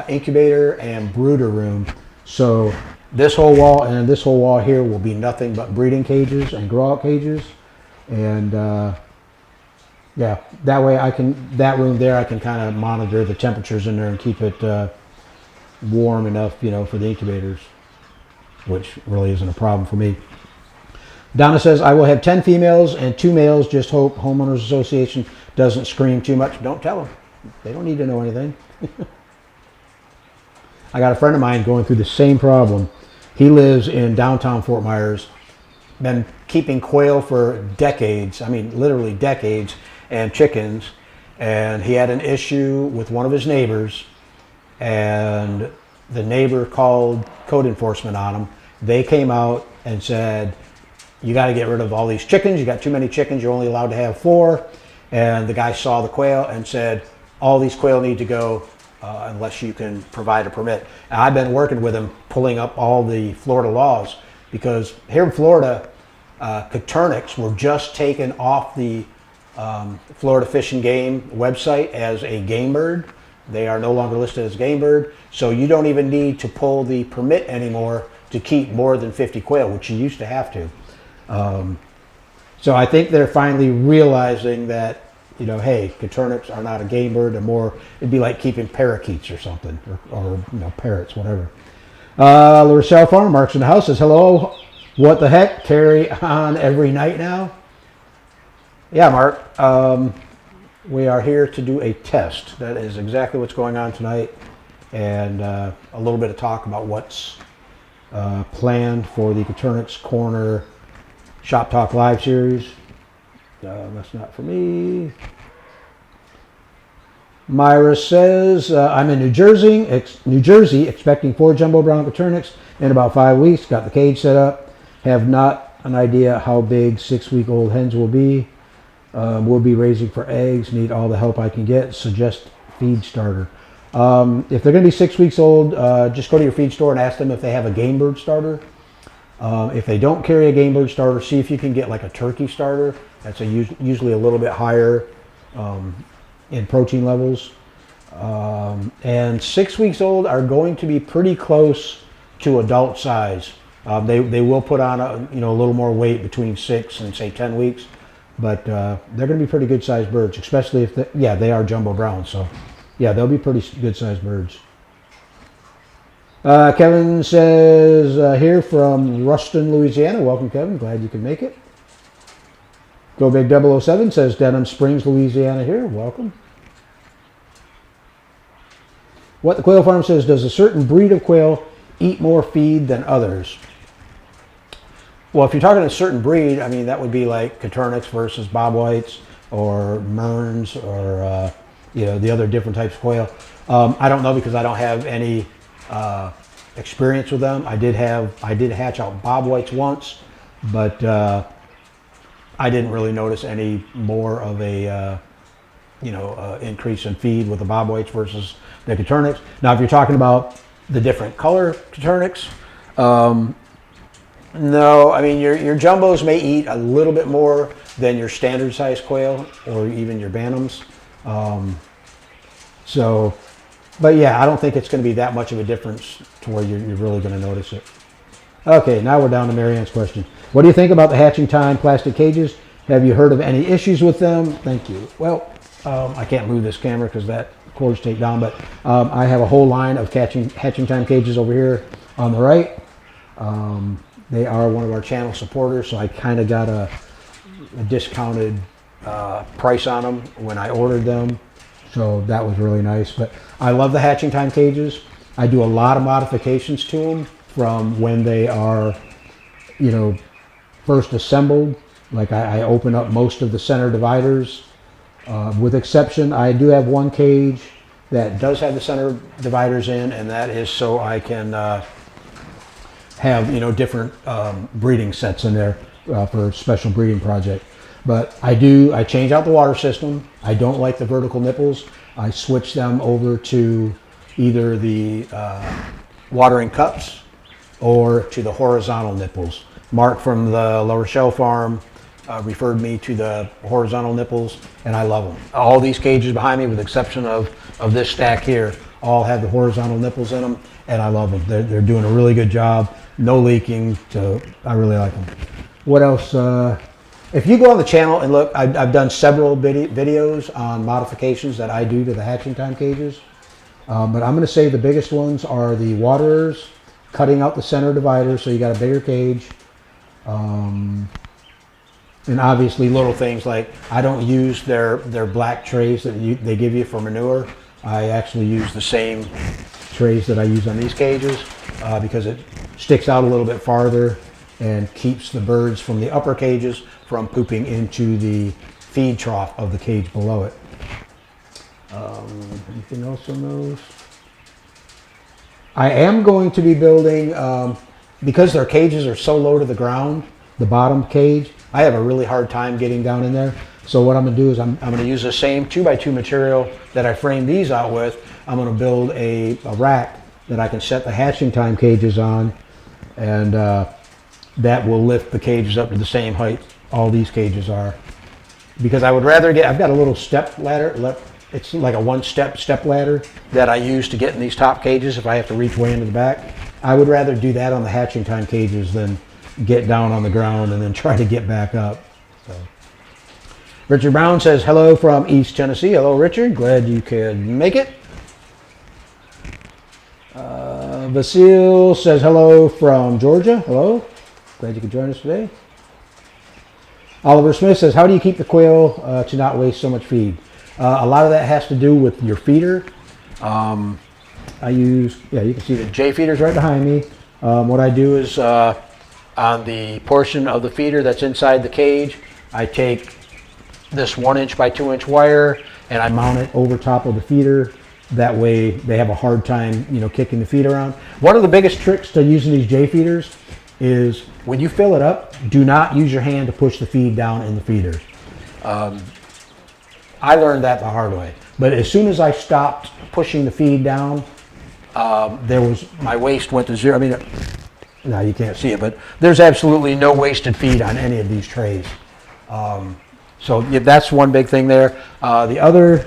incubator and brooder room. So this whole wall and this whole wall here will be nothing but breeding cages and grow out cages. And yeah, that way that room there, I can kind of monitor the temperatures in there and keep it warm enough, for the incubators, which really isn't a problem for me. Donna says, I will have 10 females and 2 males. Just hope Homeowners Association doesn't scream too much. Don't tell them. They don't need to know anything. I got a friend of mine going through the same problem. He lives in downtown Fort Myers, been keeping quail for decades. I mean, literally decades, and chickens. And he had an issue with one of his neighbors, and the neighbor called code enforcement on him. They came out and said, you got to get rid of all these chickens. You got too many chickens. You're only allowed to have 4. And the guy saw the quail and said, all these quail need to go unless you can provide a permit. And I've been working with him, pulling up all the Florida laws, because here in Florida, Coturnix were just taken off the Florida Fish and Game website as a game bird. They are no longer listed as game bird. So you don't even need to pull the permit anymore to keep more than 50 quail, which you used to have to. So I think they're finally realizing that, hey, Coturnix are not a game bird. They're more, it'd be like keeping parakeets or something, or parrots, whatever. LaRochelle Farm, Mark's in the house, says, hello, what the heck? Terry on every night now? Yeah, Mark. We are here to do a test. That is exactly what's going on tonight, and a little bit of talk about what's planned for the Coturnix Corner Shop Talk Live series. That's not for me. Myra says, I'm in New Jersey, expecting 4 jumbo brown Coturnix in about 5 weeks. Got the cage set up. Have not an idea how big 6-week-old hens will be. We'll be raising for eggs. Need all the help I can get. Suggest feed starter. If they're going to be 6 weeks old, just go to your feed store and ask them if they have a game bird starter. If they don't carry a game bird starter, see if you can get like a turkey starter. That's usually a little bit higher in protein levels. And 6 weeks old are going to be pretty close to adult size. They will put on a little more weight between 6 and say 10 weeks, but they're going to be pretty good sized birds, especially if they are jumbo brown. So yeah, they'll be pretty good sized birds. Kevin says here from Ruston, Louisiana. Welcome, Kevin. Glad you could make it. Go Big 007 says Denham Springs, Louisiana here. Welcome. What the Quail Farm says, does a certain breed of quail eat more feed than others? Well, if you're talking a certain breed, I mean, that would be like Coturnix versus bobwhites or Mearns or, the other different types of quail. I don't know because I don't have any experience with them. I did hatch out bobwhites once, but I didn't really notice any more of a increase in feed with the bobwhites versus the Coturnix. Now, if you're talking about the different color Coturnix, no, I mean your jumbos may eat a little bit more than your standard size quail or even your bantams. But yeah, I don't think it's going to be that much of a difference to where you're really going to notice it. Okay, now we're down to Marianne's question. What do you think about the hatching time plastic cages? Have you heard of any issues with them? Thank you. Well, I can't move this camera because that cord's taped down, but I have a whole line of hatching time cages over here on the right. They are one of our channel supporters, so I kind of got a discounted price on them when I ordered them. So that was really nice. But I love the hatching time cages. I do a lot of modifications to them from when they are, first assembled. Like I open up most of the center dividers. With exception, I do have one cage that does have the center dividers in, and that is so I can have different breeding sets in there for a special breeding project. But I change out the water system. I don't like the vertical nipples. I switch them over to either the watering cups or to the horizontal nipples. Mark from the La Rochelle farm referred me to the horizontal nipples, and I love them. All these cages behind me, with the exception of this stack here, all have the horizontal nipples in them, and I love them. They're doing a really good job. No leaking, so I really like them. What else? If you go on the channel and look, I've done several videos on modifications that I do to the hatching time cages. But I'm going to say the biggest ones are the waterers, cutting out the center divider so you got a bigger cage. And obviously little things like I don't use their black trays that they give you for manure. I actually use the same trays that I use on these cages because it sticks out a little bit farther and keeps the birds from the upper cages from pooping into the feed trough of the cage below it. Anything else on those? I am going to be building, because their cages are so low to the ground, the bottom cage, I have a really hard time getting down in there. So what I'm going to do is I'm going to use the same 2x2 material that I framed these out with. I'm going to build a rack that I can set the hatching time cages on, and that will lift the cages up to the same height all these cages are. Because I would rather I've got a little step ladder, it's like a one-step ladder that I use to get in these top cages if I have to reach way into the back. I would rather do that on the hatching time cages than get down on the ground and then try to get back up. So. Richard Brown says hello from East Tennessee. Hello, Richard. Glad you could make it. Vasil says hello from Georgia. Hello. Glad you could join us today. Oliver Smith says, how do you keep the quail to not waste so much feed? A lot of that has to do with your feeder. I use, you can see the J feeders right behind me. What I do is on the portion of the feeder that's inside the cage, I take this 1" by 2" wire and I mount it over top of the feeder. That way they have a hard time, kicking the feed around. One of the biggest tricks to using these J feeders is when you fill it up, do not use your hand to push the feed down in the feeders. I learned that the hard way. But as soon as I stopped pushing the feed down, my waste went to zero. I mean, Now you can't see it, but there's absolutely no wasted feed on any of these trays. So yeah, that's one big thing there. The other,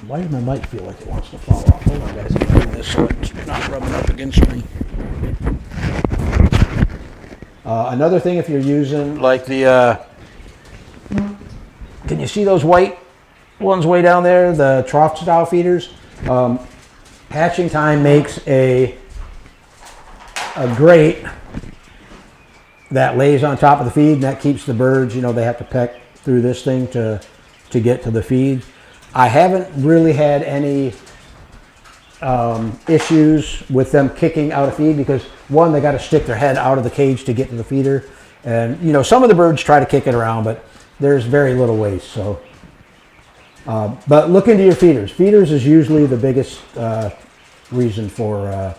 why does my mic feel like it wants to fall off? Hold on, guys. I'm doing this so it's not rubbing up against me. Another thing, if you're using like the, can you see those white ones way down there, the trough style feeders? Hatching time makes a grate that lays on top of the feed, and that keeps the birds, you know, they have to peck through this thing to get to the feed. I haven't really had any issues with them kicking out of feed because, one, they got to stick their head out of the cage to get to the feeder. And, you know, some of the birds try to kick it around, but there's very little waste. So, but look into your feeders. Feeders is usually the biggest reason for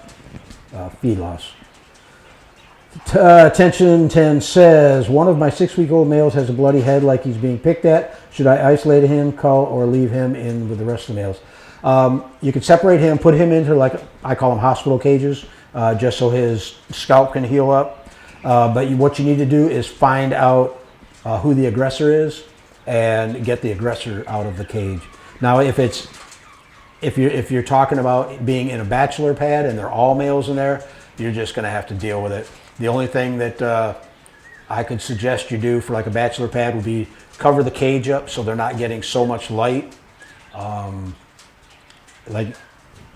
feed loss. Attention 10 says, one of my 6-week-old males has a bloody head like he's being picked at. Should I isolate him, cull, or leave him in with the rest of the males? You could separate him, put him into, like, I call them hospital cages, just so his scalp can heal up. But what you need to do is find out who the aggressor is and get the aggressor out of the cage. Now, if you're talking about being in a bachelor pad and they're all males in there, you're just going to have to deal with it. The only thing that I could suggest you do for like a bachelor pad would be cover the cage up so they're not getting so much light. Like,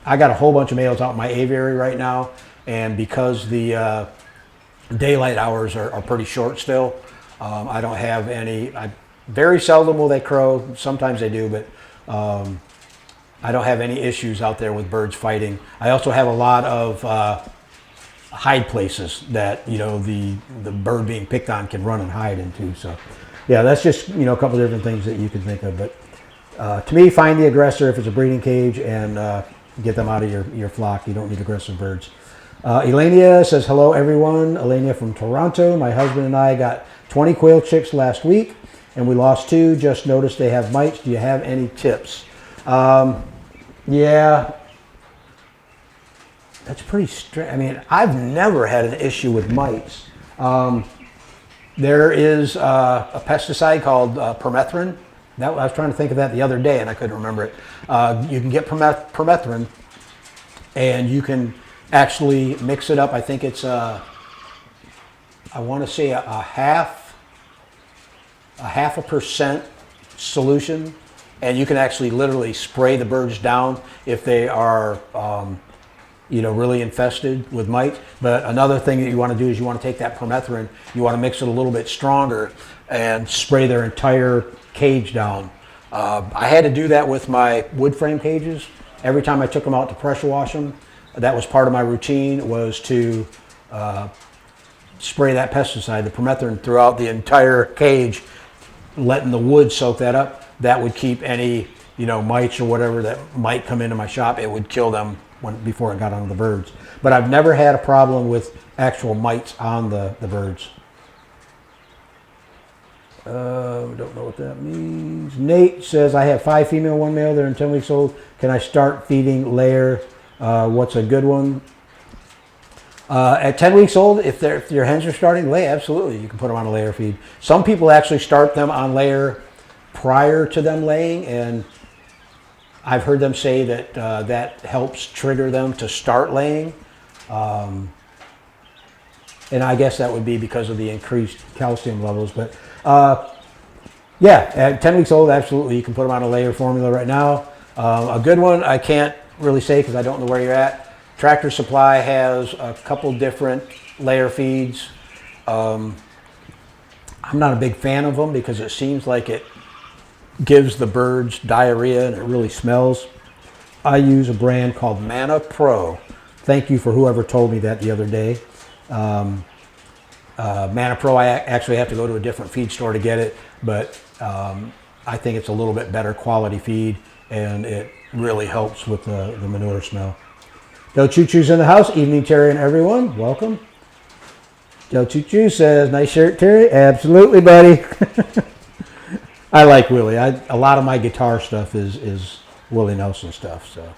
I got a whole bunch of males out in my aviary right now, and because the daylight hours are pretty short still, I don't have any. Very seldom will they crow. Sometimes they do, but I don't have any issues out there with birds fighting. I also have a lot of hide places that, you know, the bird being picked on can run and hide into. So yeah, that's just, you know, a couple of different things that you can think of. But to me, find the aggressor if it's a breeding cage and get them out of your flock. You don't need aggressive birds. Elenia says, hello everyone. Elenia from Toronto. My husband and I got 20 quail chicks last week and we lost 2. Just noticed they have mites. Do you have any tips? Yeah. That's pretty strange. I mean, I've never had an issue with mites. There is a pesticide called permethrin. I was trying to think of that the other day and I couldn't remember it. You can get permethrin and you can actually mix it up. I think it's I want to say a half a percent solution, and you can actually literally spray the birds down if they are you know, really infested with mites. But another thing that you want to do is you want to take that permethrin, you want to mix it a little bit stronger and spray their entire cage down. I had to do that with my wood frame cages. Every time I took them out to pressure wash them, that was part of my routine, was to spray that pesticide, the permethrin, throughout the entire cage, letting the wood soak that up. That would keep any, you know, mites or whatever that might come into my shop. It would kill them before it got onto the birds. But I've never had a problem with actual mites on the birds. Don't know what that means. Nate says, I have 5 female, 1 male. They're 10 weeks old. Can I start feeding layer? What's a good one? At 10 weeks old, if your hens are starting to lay, absolutely, you can put them on a layer feed. Some people actually start them on layer prior to them laying, and I've heard them say that that helps trigger them to start laying. And I guess that would be because of the increased calcium levels. But yeah, at 10 weeks old, absolutely, you can put them on a layer formula right now. A good one, I can't really say because I don't know where you're at. Tractor Supply has a couple different layer feeds. I'm not a big fan of them because it seems like it gives the birds diarrhea and it really smells. I use a brand called Mana Pro. Thank you for whoever told me that the other day. Mana Pro, I actually have to go to a different feed store to get it, but I think it's a little bit better quality feed and it really helps with the manure smell. Del Choo Choo's in the house. Evening, Terry and everyone. Welcome. Del Choo Choo says, nice shirt, Terry. Absolutely, buddy. I like Willie. A lot of my guitar stuff is Willie Nelson stuff. So,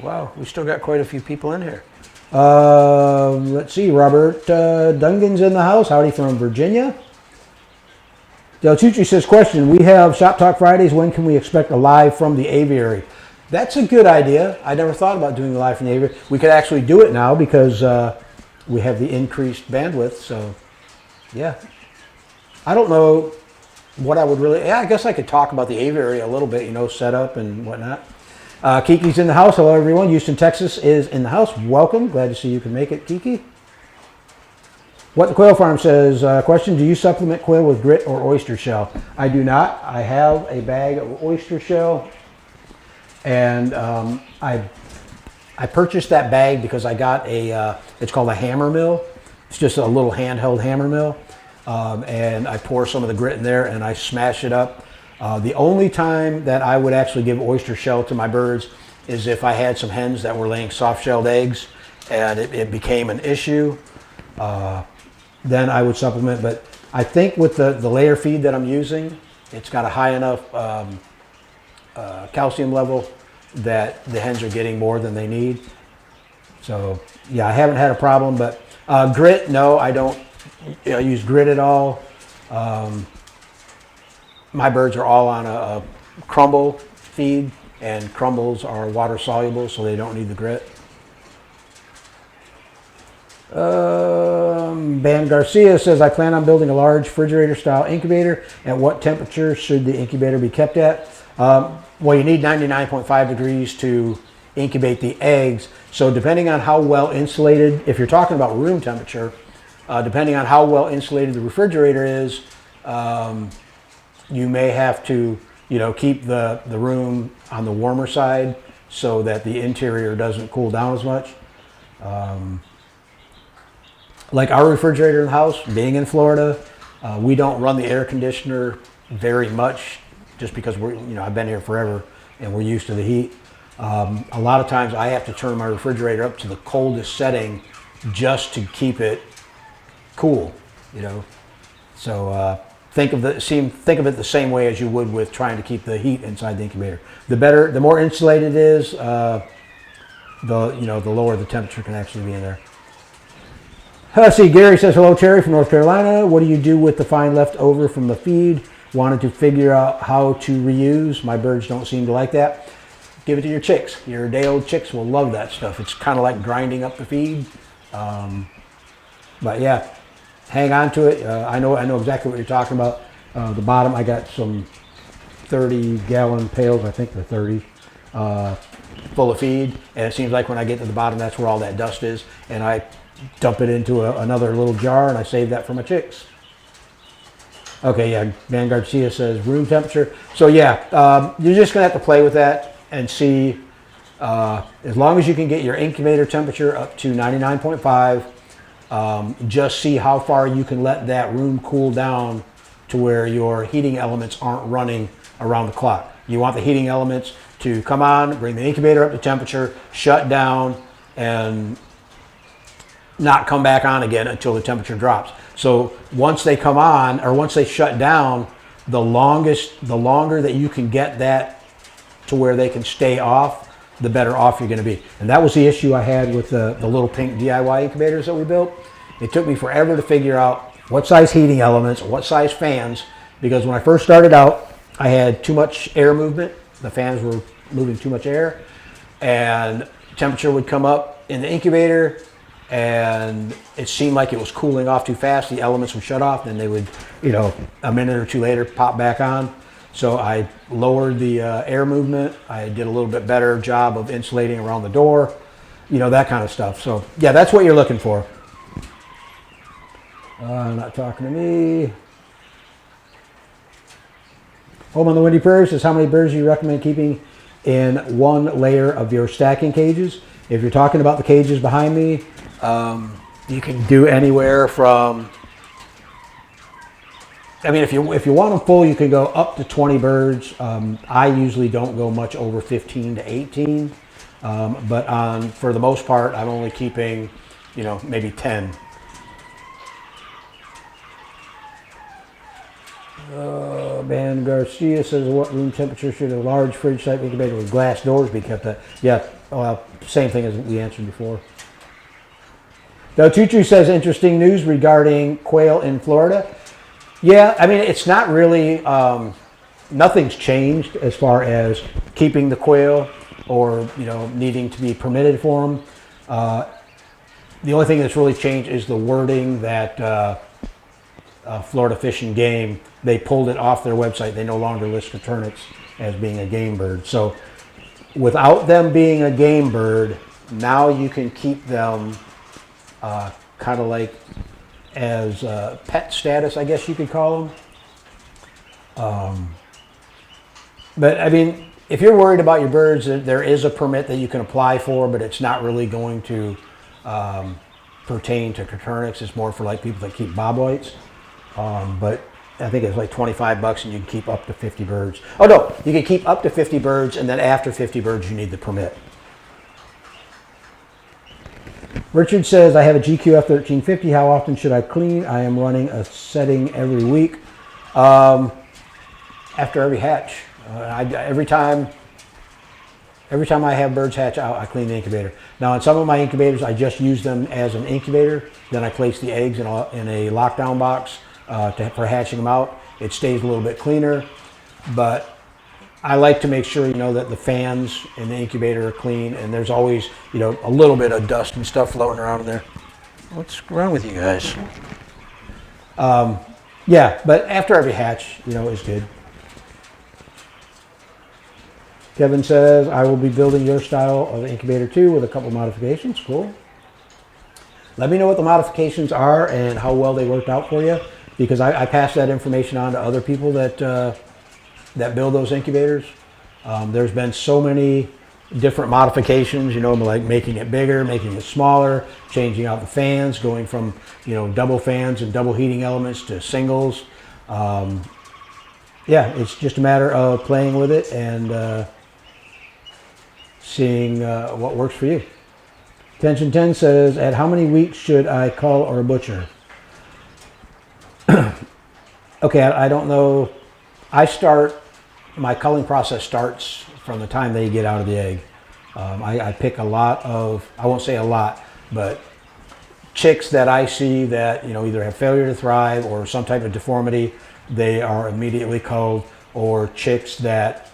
wow, we still got quite a few people in here. Let's see, Robert Dungan's in the house. Howdy from Virginia. Del Tucci says, question, we have Shop Talk Fridays. When can we expect a live from the aviary? That's a good idea. I never thought about doing a live from the aviary. We could actually do it now because we have the increased bandwidth. So, yeah. I don't know what I would really... Yeah, I guess I could talk about the aviary a little bit, you know, setup and whatnot. Kiki's in the house. Hello, everyone. Houston, Texas is in the house. Welcome. Glad to see you can make it, Kiki. What the Quail Farm says, question, do you supplement quail with grit or oyster shell? I do not. I have a bag of oyster shell, and I purchased that bag because I got a, it's called a hammer mill. It's just a little handheld hammer mill, and I pour some of the grit in there and I smash it up. The only time that I would actually give oyster shell to my birds is if I had some hens that were laying soft-shelled eggs and it became an issue. Then I would supplement, but I think with the layer feed that I'm using, it's got a high enough calcium level that the hens are getting more than they need. So yeah, I haven't had a problem, but grit, no, I don't use grit at all. My birds are all on a crumble feed, and crumbles are water soluble, so they don't need the grit. Ban Garcia says, I plan on building a large refrigerator style incubator. At what temperature should the incubator be kept at? Well, you need 99.5 degrees to incubate the eggs. So depending on how well insulated, if you're talking about room temperature, depending on how well insulated the refrigerator is, you may have to, you know, keep the room on the warmer side so that the interior doesn't cool down as much. Like our refrigerator in the house, being in Florida, we don't run the air conditioner very much just because we're, you know, I've been here forever and we're used to the heat. A lot of times I have to turn my refrigerator up to the coldest setting just to keep it cool, you know. So think of it the same way as you would with trying to keep the heat inside the incubator. The more insulated it is, the lower the temperature can actually be in there. Let's see, Gary says, hello, Terry from North Carolina. What do you do with the fine left over from the feed? Wanted to figure out how to reuse. My birds don't seem to like that. Give it to your chicks. Your day-old chicks will love that stuff. It's kind of like grinding up the feed. But yeah, hang on to it. I know exactly what you're talking about. The bottom, I got some 30-gallon pails, I think they're 30, full of feed. And it seems like when I get to the bottom, that's where all that dust is. And I dump it into another little jar, and I save that for my chicks. Okay, yeah, Van Garcia says room temperature. So yeah, you're just gonna have to play with that and see. As long as you can get your incubator temperature up to 99.5, just see how far you can let that room cool down to where your heating elements aren't running around the clock. You want the heating elements to come on, bring the incubator up to temperature, shut down, and not come back on again until the temperature drops. So once they come on, or once they shut down, the longer that you can get that to where they can stay off, the better off you're going to be. And that was the issue I had with the little pink DIY incubators that we built. It took me forever to figure out what size heating elements, what size fans, because when I first started out, I had too much air movement. The fans were moving too much air, and temperature would come up in the incubator, and it seemed like it was cooling off too fast. The elements would shut off, then they would, you know, a minute or two later pop back on. So I lowered the air movement. I did a little bit better job of insulating around the door, you know, that kind of stuff. So yeah, that's what you're looking for. Not talking to me. Home on the Windy Prairie says, how many birds do you recommend keeping in one layer of your stacking cages? If you're talking about the cages behind me, you can do anywhere from, I mean, if you want them full, you can go up to 20 birds. I usually don't go much over 15 to 18, but for the most part, I'm only keeping, you know, maybe 10. Ben Garcia says, what room temperature should a large fridge type incubator with glass doors be kept at? Yeah, well, same thing as we answered before. Now, Choo says interesting news regarding quail in Florida. Yeah, I mean, it's not really, nothing's changed as far as keeping the quail or, needing to be permitted for them. The only thing that's really changed is the wording that Florida Fish and Game, they pulled it off their website. They no longer list Coturnix as being a game bird. So without them being a game bird, now you can keep them kind of like as pet status, I guess you could call them. But I mean, if you're worried about your birds, there is a permit that you can apply for, but it's not really going to pertain to Coturnix. It's more for like people that keep bobwhites. But I think it's like $25 and you can keep up to 50 birds. Oh no, you can keep up to 50 birds, and then after 50 birds you need the permit. Richard says, I have a GQF 1350. How often should I clean? I am running a setting every week. After every hatch. Every time I have birds hatch out, I clean the incubator. Now, in some of my incubators, I just use them as an incubator. Then I place the eggs in a lockdown box for hatching them out. It stays a little bit cleaner, but I like to make sure, that the fans in the incubator are clean, and there's always, a little bit of dust and stuff floating around in there. What's wrong with you guys? Yeah, but after every hatch, is good. Kevin says, I will be building your style of incubator too with a couple modifications. Cool. Let me know what the modifications are and how well they worked out for you, because I pass that information on to other people that build those incubators. There's been so many different modifications, like making it bigger, making it smaller, changing out the fans, going from, double fans and double heating elements to singles. Yeah, it's just a matter of playing with it and seeing what works for you. Tension 10 says, at how many weeks should I cull or butcher? Okay, I don't know. My culling process starts from the time they get out of the egg. I pick a lot of, I won't say a lot, but chicks that I see that, either have failure to thrive or some type of deformity, they are immediately culled, or chicks that,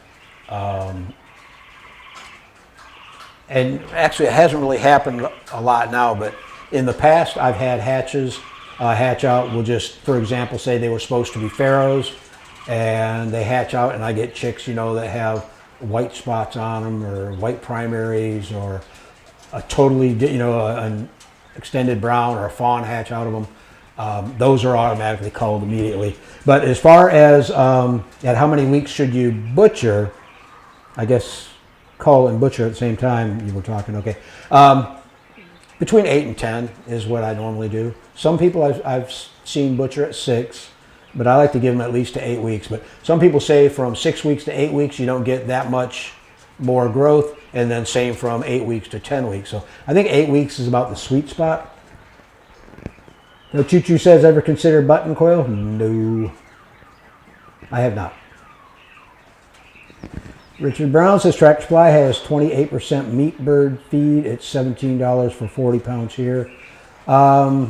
and actually it hasn't really happened a lot now, but in the past I've had hatches hatch out. We'll just, for example, say they were supposed to be pharaohs, and they hatch out, and I get chicks, that have white spots on them, or white primaries, or a totally, an extended brown or a fawn hatch out of them. Those are automatically culled immediately. But as far as at how many weeks should you butcher, I guess cull and butcher at the same time you were talking, okay. Between 8 and 10 is what I normally do. Some people I've seen butcher at 6, but I like to give them at least to 8 weeks. But some people say from 6 weeks to 8 weeks, you don't get that much more growth, and then same from 8 weeks to 10 weeks. So I think 8 weeks is about the sweet spot. Now, Choo says, ever consider button quail? No, I have not. Richard Brown says, Tractor Supply has 28% meat bird feed. It's $17 for 40 pounds here. Yeah,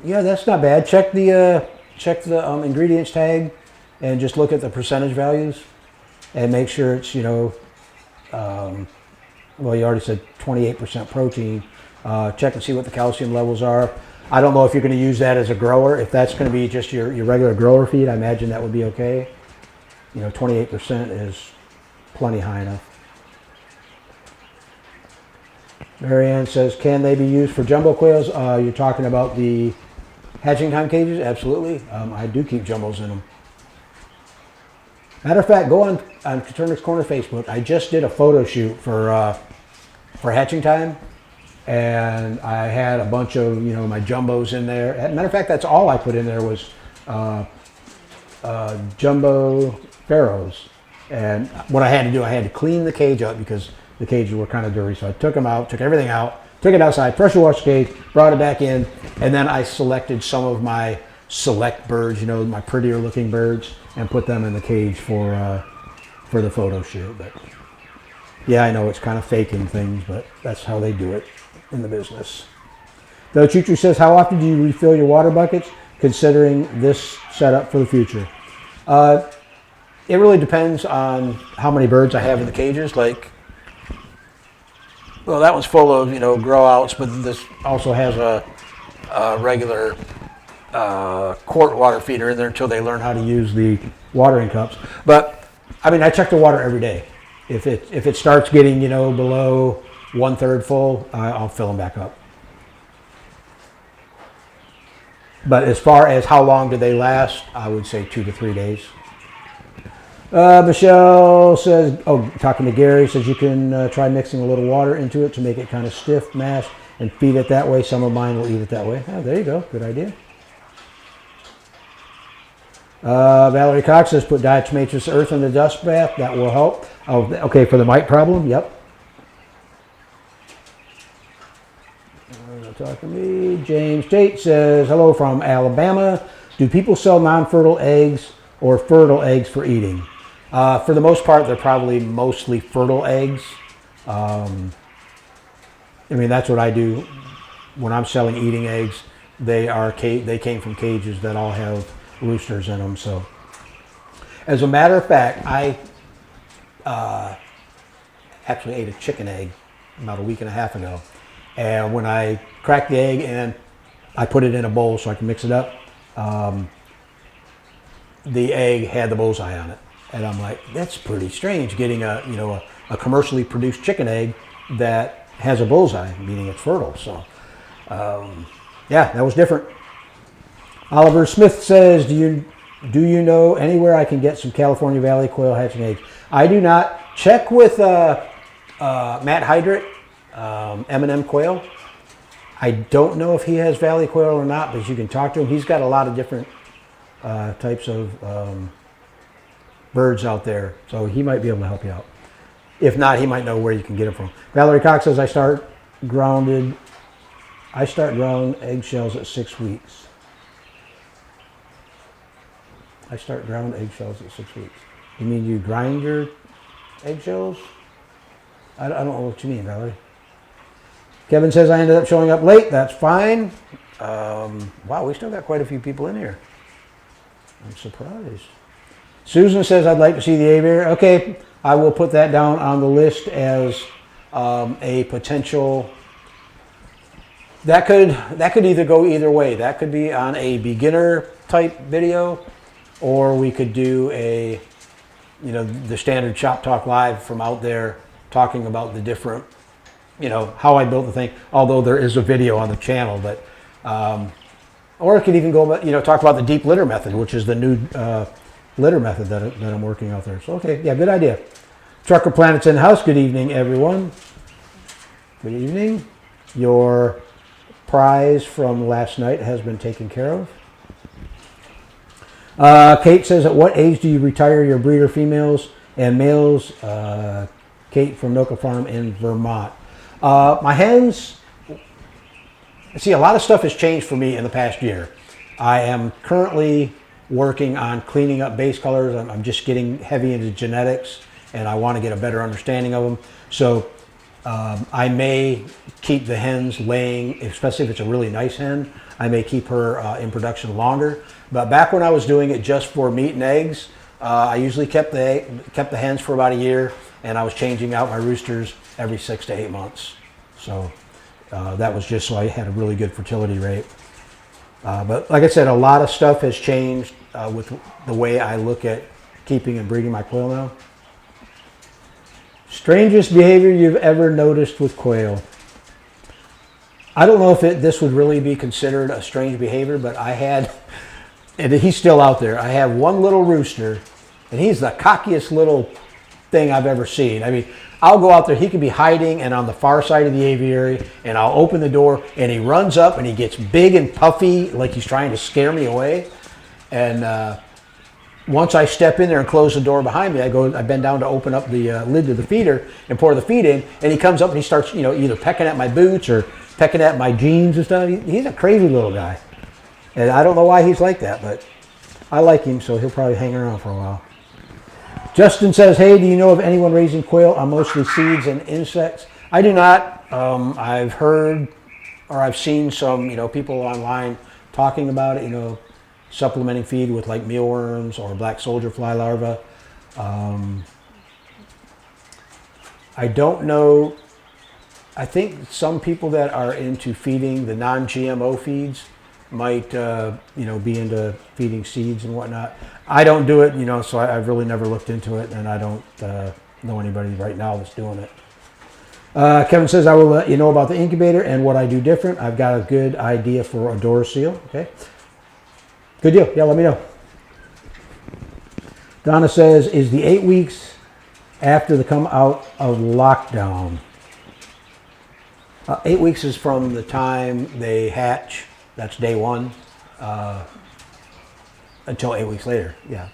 that's not bad. Check the ingredients tag and just look at the percentage values and make sure it's, well, you already said 28% protein. Check and see what the calcium levels are. I don't know if you're going to use that as a grower. If that's going to be just your regular grower feed, I imagine that would be okay. 28% is plenty high enough. Marianne says, can they be used for jumbo quails? You're talking about the hatching time cages? Absolutely. I do keep jumbos in them. Matter of fact, go on Coturnix Corner Facebook. I just did a photo shoot for hatching time, and I had a bunch of my jumbos in there. Matter of fact, that's all I put in there was jumbo pharaohs. And what I had to do, I had to clean the cage up because the cages were kind of dirty. So I took them out, took everything out, took it outside, pressure washed the cage, brought it back in, and then I selected some of my select birds, my prettier looking birds, and put them in the cage for the photo shoot. But yeah, I know it's kind of faking things, but that's how they do it in the business. Though Chuchu says, how often do you refill your water buckets, considering this setup for the future? It really depends on how many birds I have in the cages. Like, well, that one's full of, grow outs, but this also has a regular quart water feeder in there until they learn how to use the watering cups. But I mean, I check the water every day. If it starts getting below 1/3 full, I'll fill them back up. But as far as how long do they last, I would say 2 to 3 days. Michelle says, talking to Gary, says you can try mixing a little water into it to make it kind of stiff, mash, and feed it that way. Some of mine will eat it that way. Oh, there you go. Good idea. Valerie Cox says, put diatomaceous earth in the dust bath. That will help. Oh, okay, for the mite problem? Yep. Talk to me. James Tate says, hello from Alabama. Do people sell non-fertile eggs or fertile eggs for eating? For the most part, they're probably mostly fertile eggs. I mean, that's what I do when I'm selling eating eggs. They came from cages that all have roosters in them. So, as a matter of fact, I actually ate a chicken egg about a week and a half ago. And when I cracked the egg and I put it in a bowl so I can mix it up, the egg had the bullseye on it. And I'm like, that's pretty strange getting a commercially produced chicken egg that has a bullseye, meaning it's fertile. So, yeah, that was different. Oliver Smith says, do you know anywhere I can get some California Valley quail hatching eggs? I do not. Check with Matt Hydrick, M&M Quail. I don't know if he has Valley quail or not, but you can talk to him. He's got a lot of different types of birds out there, so he might be able to help you out. If not, he might know where you can get them from. Valerie Cox says, I start ground eggshells at 6 weeks. I start ground eggshells at 6 weeks. You mean you grind your eggshells? I don't know what you mean, Valerie. Kevin says, I ended up showing up late. That's fine. Wow, we still got quite a few people in here. I'm surprised. Susan says, I'd like to see the aviary. Okay, I will put that down on the list as a potential. That could either go either way. That could be on a beginner type video, or we could do a, the standard Shop Talk Live from out there talking about the different, how I built the thing. Although there is a video on the channel, but or it could even go, talk about the deep litter method, which is the new litter method that I'm working out there. So okay, yeah, good idea. Trucker Planet's in the house. Good evening, everyone. Good evening. Your prize from last night has been taken care of. Kate says, at what age do you retire your breeder females and males? Kate from Noka Farm in Vermont. My hens, see, a lot of stuff has changed for me in the past year. I am currently working on cleaning up base colors. I'm just getting heavy into genetics, and I want to get a better understanding of them. So I may keep the hens laying, especially if it's a really nice hen. I may keep her in production longer. But back when I was doing it just for meat and eggs, I usually kept the hens for about a year, and I was changing out my roosters every 6 to 8 months. So that was just so I had a really good fertility rate. But like I said, a lot of stuff has changed with the way I look at keeping and breeding my quail now. Strangest behavior you've ever noticed with quail? I don't know if this would really be considered a strange behavior, but I had, and he's still out there, I have one little rooster, and he's the cockiest little thing I've ever seen. I mean, I'll go out there, he could be hiding and on the far side of the aviary, and I'll open the door, and he runs up, and he gets big and puffy, like he's trying to scare me away. And once I step in there and close the door behind me, I bend down to open up the lid to the feeder and pour the feed in, and he comes up and he starts, either pecking at my boots or pecking at my jeans and stuff. He's a crazy little guy. And I don't know why he's like that, but I like him, so he'll probably hang around for a while. Justin says, hey, do you know of anyone raising quail on mostly seeds and insects? I do not. I've heard or I've seen some, people online talking about it, supplementing feed with like mealworms or black soldier fly larvae. I don't know. I think some people that are into feeding the non-GMO feeds might, be into feeding seeds and whatnot. I don't do it, so I've really never looked into it, and I don't know anybody right now that's doing it. Kevin says, I will let you know about the incubator and what I do different. I've got a good idea for a door seal. Okay. Good deal. Yeah, let me know. Donna says, is the 8 weeks after the come out of lockdown? 8 weeks is from the time they hatch. That's day one. Until 8 weeks later. Yeah,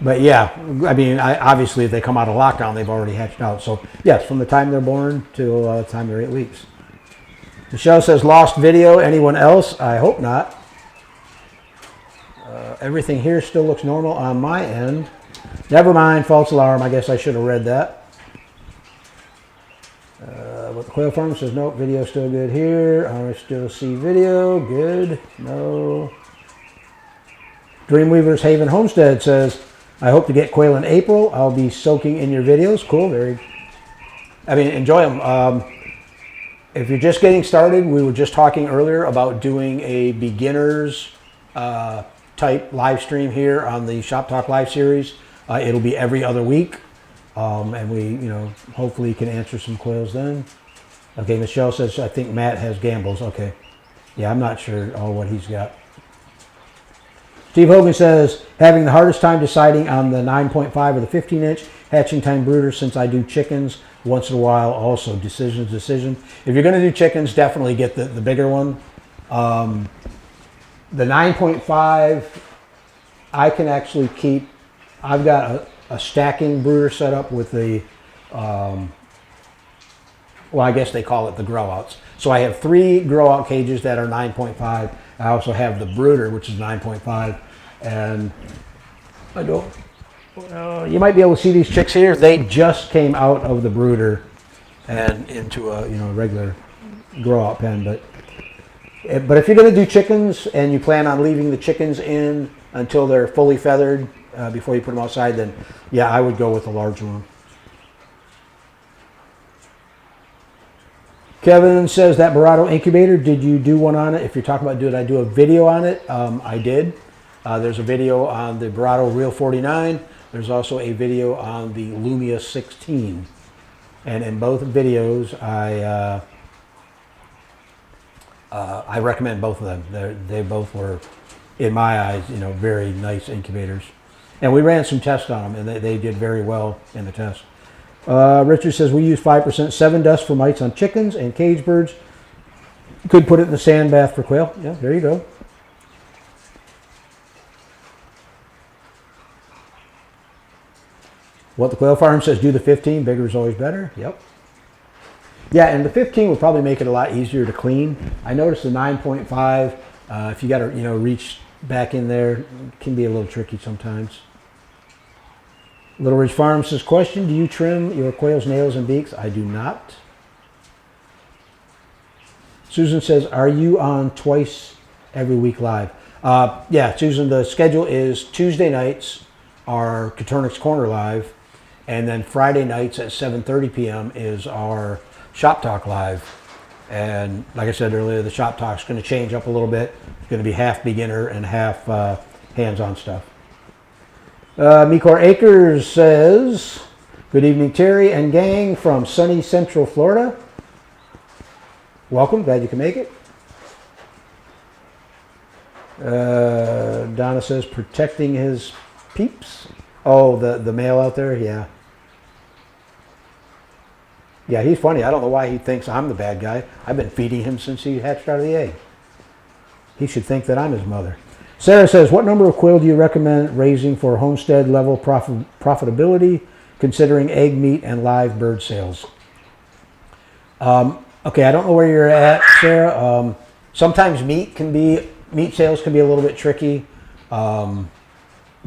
But yeah, I mean, obviously if they come out of lockdown, they've already hatched out. So yes, from the time they're born till the time they're 8 weeks. Michelle says, lost video. Anyone else? I hope not. Everything here still looks normal on my end. Never mind, false alarm. I guess I should have read that. But the quail farm says, nope, video still good here. I still see video. Good. No. Dreamweaver's Haven Homestead says, I hope to get quail in April. I'll be soaking in your videos. Cool. Enjoy them. If you're just getting started, we were just talking earlier about doing a beginners type live stream here on the Shop Talk Live series. It'll be every other week. And we, hopefully can answer some quails then. Okay, Michelle says, I think Matt has gambles. Okay. Yeah, I'm not sure what he's got. Steve Hogan says, having the hardest time deciding on the 9.5 or the 15-inch hatching time brooder since I do chickens once in a while also. Decision. If you're going to do chickens, definitely get the bigger one. The 9.5, I can actually keep, I've got a stacking brooder set up with the, well, I guess they call it the grow outs. So I have 3 grow out cages that are 9.5. I also have the brooder, which is 9.5. And I don't, you might be able to see these chicks here. They just came out of the brooder and into a, regular grow out pen. But if you're going to do chickens and you plan on leaving the chickens in until they're fully feathered before you put them outside, then yeah, I would go with a large one. Kevin says, that Barado incubator, did you do one on it? If you're talking about did I do a video on it? I did. There's a video on the Barado Real 49. There's also a video on the Lumia 16. And in both videos, I recommend both of them. They both were, in my eyes, very nice incubators. And we ran some tests on them, and they did very well in the test. Richard says, we use 5% 7 dust for mites on chickens and cage birds. Could put it in the sand bath for quail. Yeah, there you go. What the quail farm says, do the 15. Bigger is always better. Yep. Yeah, and the 15 would probably make it a lot easier to clean. I noticed the 9.5, if you got to, reach back in there, it can be a little tricky sometimes. Little Ridge Farm says, question, do you trim your quail's nails and beaks? I do not. Susan says, are you on twice every week live? Yeah, Susan, the schedule is Tuesday nights are Coturnix Corner Live, and then Friday nights at 7:30 p.m. is our Shop Talk Live. And like I said earlier, the Shop Talk is going to change up a little bit. It's going to be half beginner and half hands-on stuff. Mecor Acres says, good evening, Terry and gang from sunny Central Florida. Welcome, glad you can make it. Donna says, protecting his peeps. Oh, the male out there, yeah. Yeah, he's funny. I don't know why he thinks I'm the bad guy. I've been feeding him since he hatched out of the egg. He should think that I'm his mother. Sarah says, what number of quail do you recommend raising for homestead level profitability, considering egg, meat, and live bird sales? Okay, I don't know where you're at, Sarah. Sometimes meat sales can be a little bit tricky.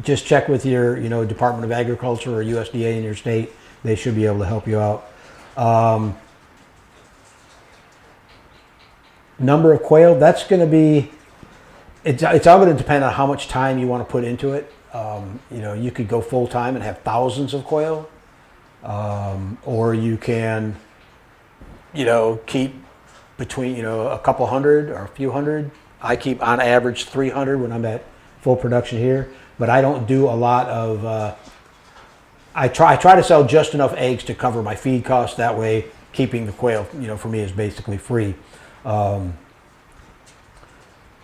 Just check with your, Department of Agriculture or USDA in your state. They should be able to help you out. number of quail, that's going to be, it's all going to depend on how much time you want to put into it. You know, you could go full time and have thousands of quail, or you can, you know, keep between, you know, a couple hundred or a few hundred. I keep on average 300 when I'm at full production here, but I don't do a lot of, I try to sell just enough eggs to cover my feed costs. That way, keeping the quail, you know, for me is basically free.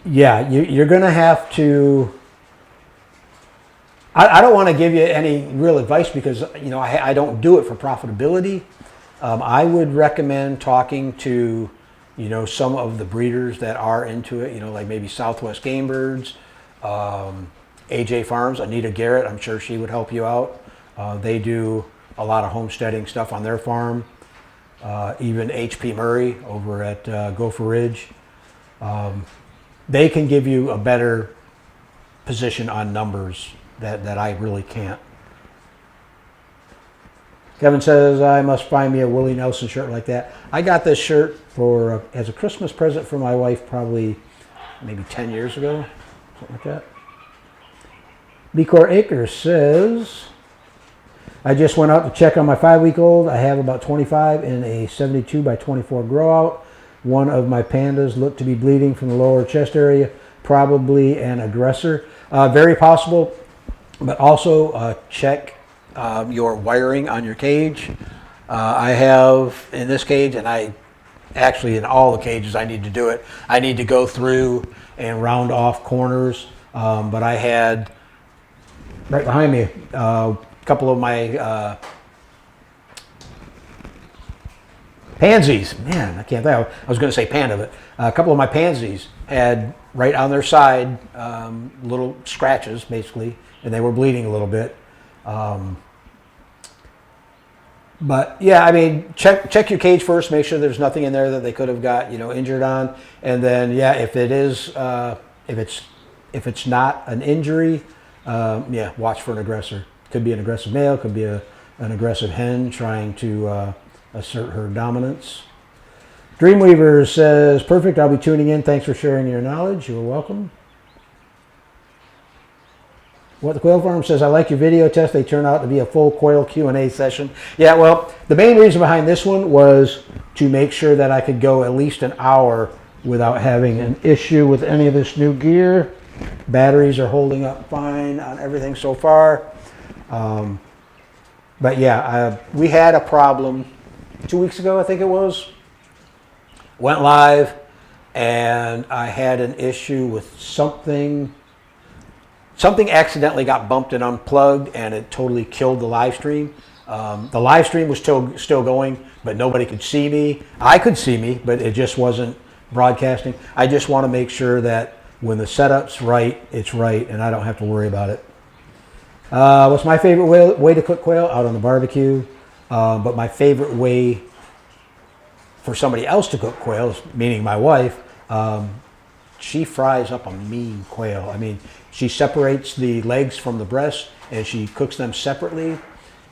Yeah, you're going to have to, I don't want to give you any real advice because, you know, I don't do it for profitability. I would recommend talking to, you know, some of the breeders that are into it, you know, like maybe Southwest Game Birds, AJ Farms, Anita Garrett, I'm sure she would help you out. They do a lot of homesteading stuff on their farm. Even HP Murray over at Gopher Ridge. They can give you a better position on numbers that I really can't. Kevin says, I must find me a Willie Nelson shirt like that. I got this shirt for as a Christmas present for my wife probably maybe 10 years ago, something like that. Bcor Acres says, I just went out to check on my 5-week-old. I have about 25 in a 72 by 24 grow out. One of my pandas looked to be bleeding from the lower chest area, probably an aggressor. Very possible, but also check your wiring on your cage. I have in this cage, and I actually in all the cages I need to do it. I need to go through and round off corners, but I had right behind me a couple of my pansies. Man, I can't think. I was going to say panda, but a couple of my pansies had right on their side little scratches, basically, and they were bleeding a little bit. But yeah, I mean, check your cage first. Make sure there's nothing in there that they could have got, you know, injured on, and then yeah, if it is, if it's not an injury, yeah, watch for an aggressor. Could be an aggressive male, could be an aggressive hen trying to assert her dominance. Dreamweaver says, perfect, I'll be tuning in. Thanks for sharing your knowledge. You're welcome. What the Quail Farm says, I like your video test. They turn out to be a full quail Q&A session. Yeah, well, the main reason behind this one was to make sure that I could go at least an hour without having an issue with any of this new gear. Batteries are holding up fine on everything so far. But yeah, we had a problem 2 weeks ago, I think it was. Went live, and I had an issue with something. Something accidentally got bumped and unplugged, and it totally killed the live stream. The live stream was still going, but nobody could see me. I could see me, but it just wasn't broadcasting. I just want to make sure that when the setup's right, it's right, and I don't have to worry about it. What's my favorite way to cook quail? Out on the barbecue. But my favorite way for somebody else to cook quail, meaning my wife, she fries up a mean quail. I mean, she separates the legs from the breast, and she cooks them separately.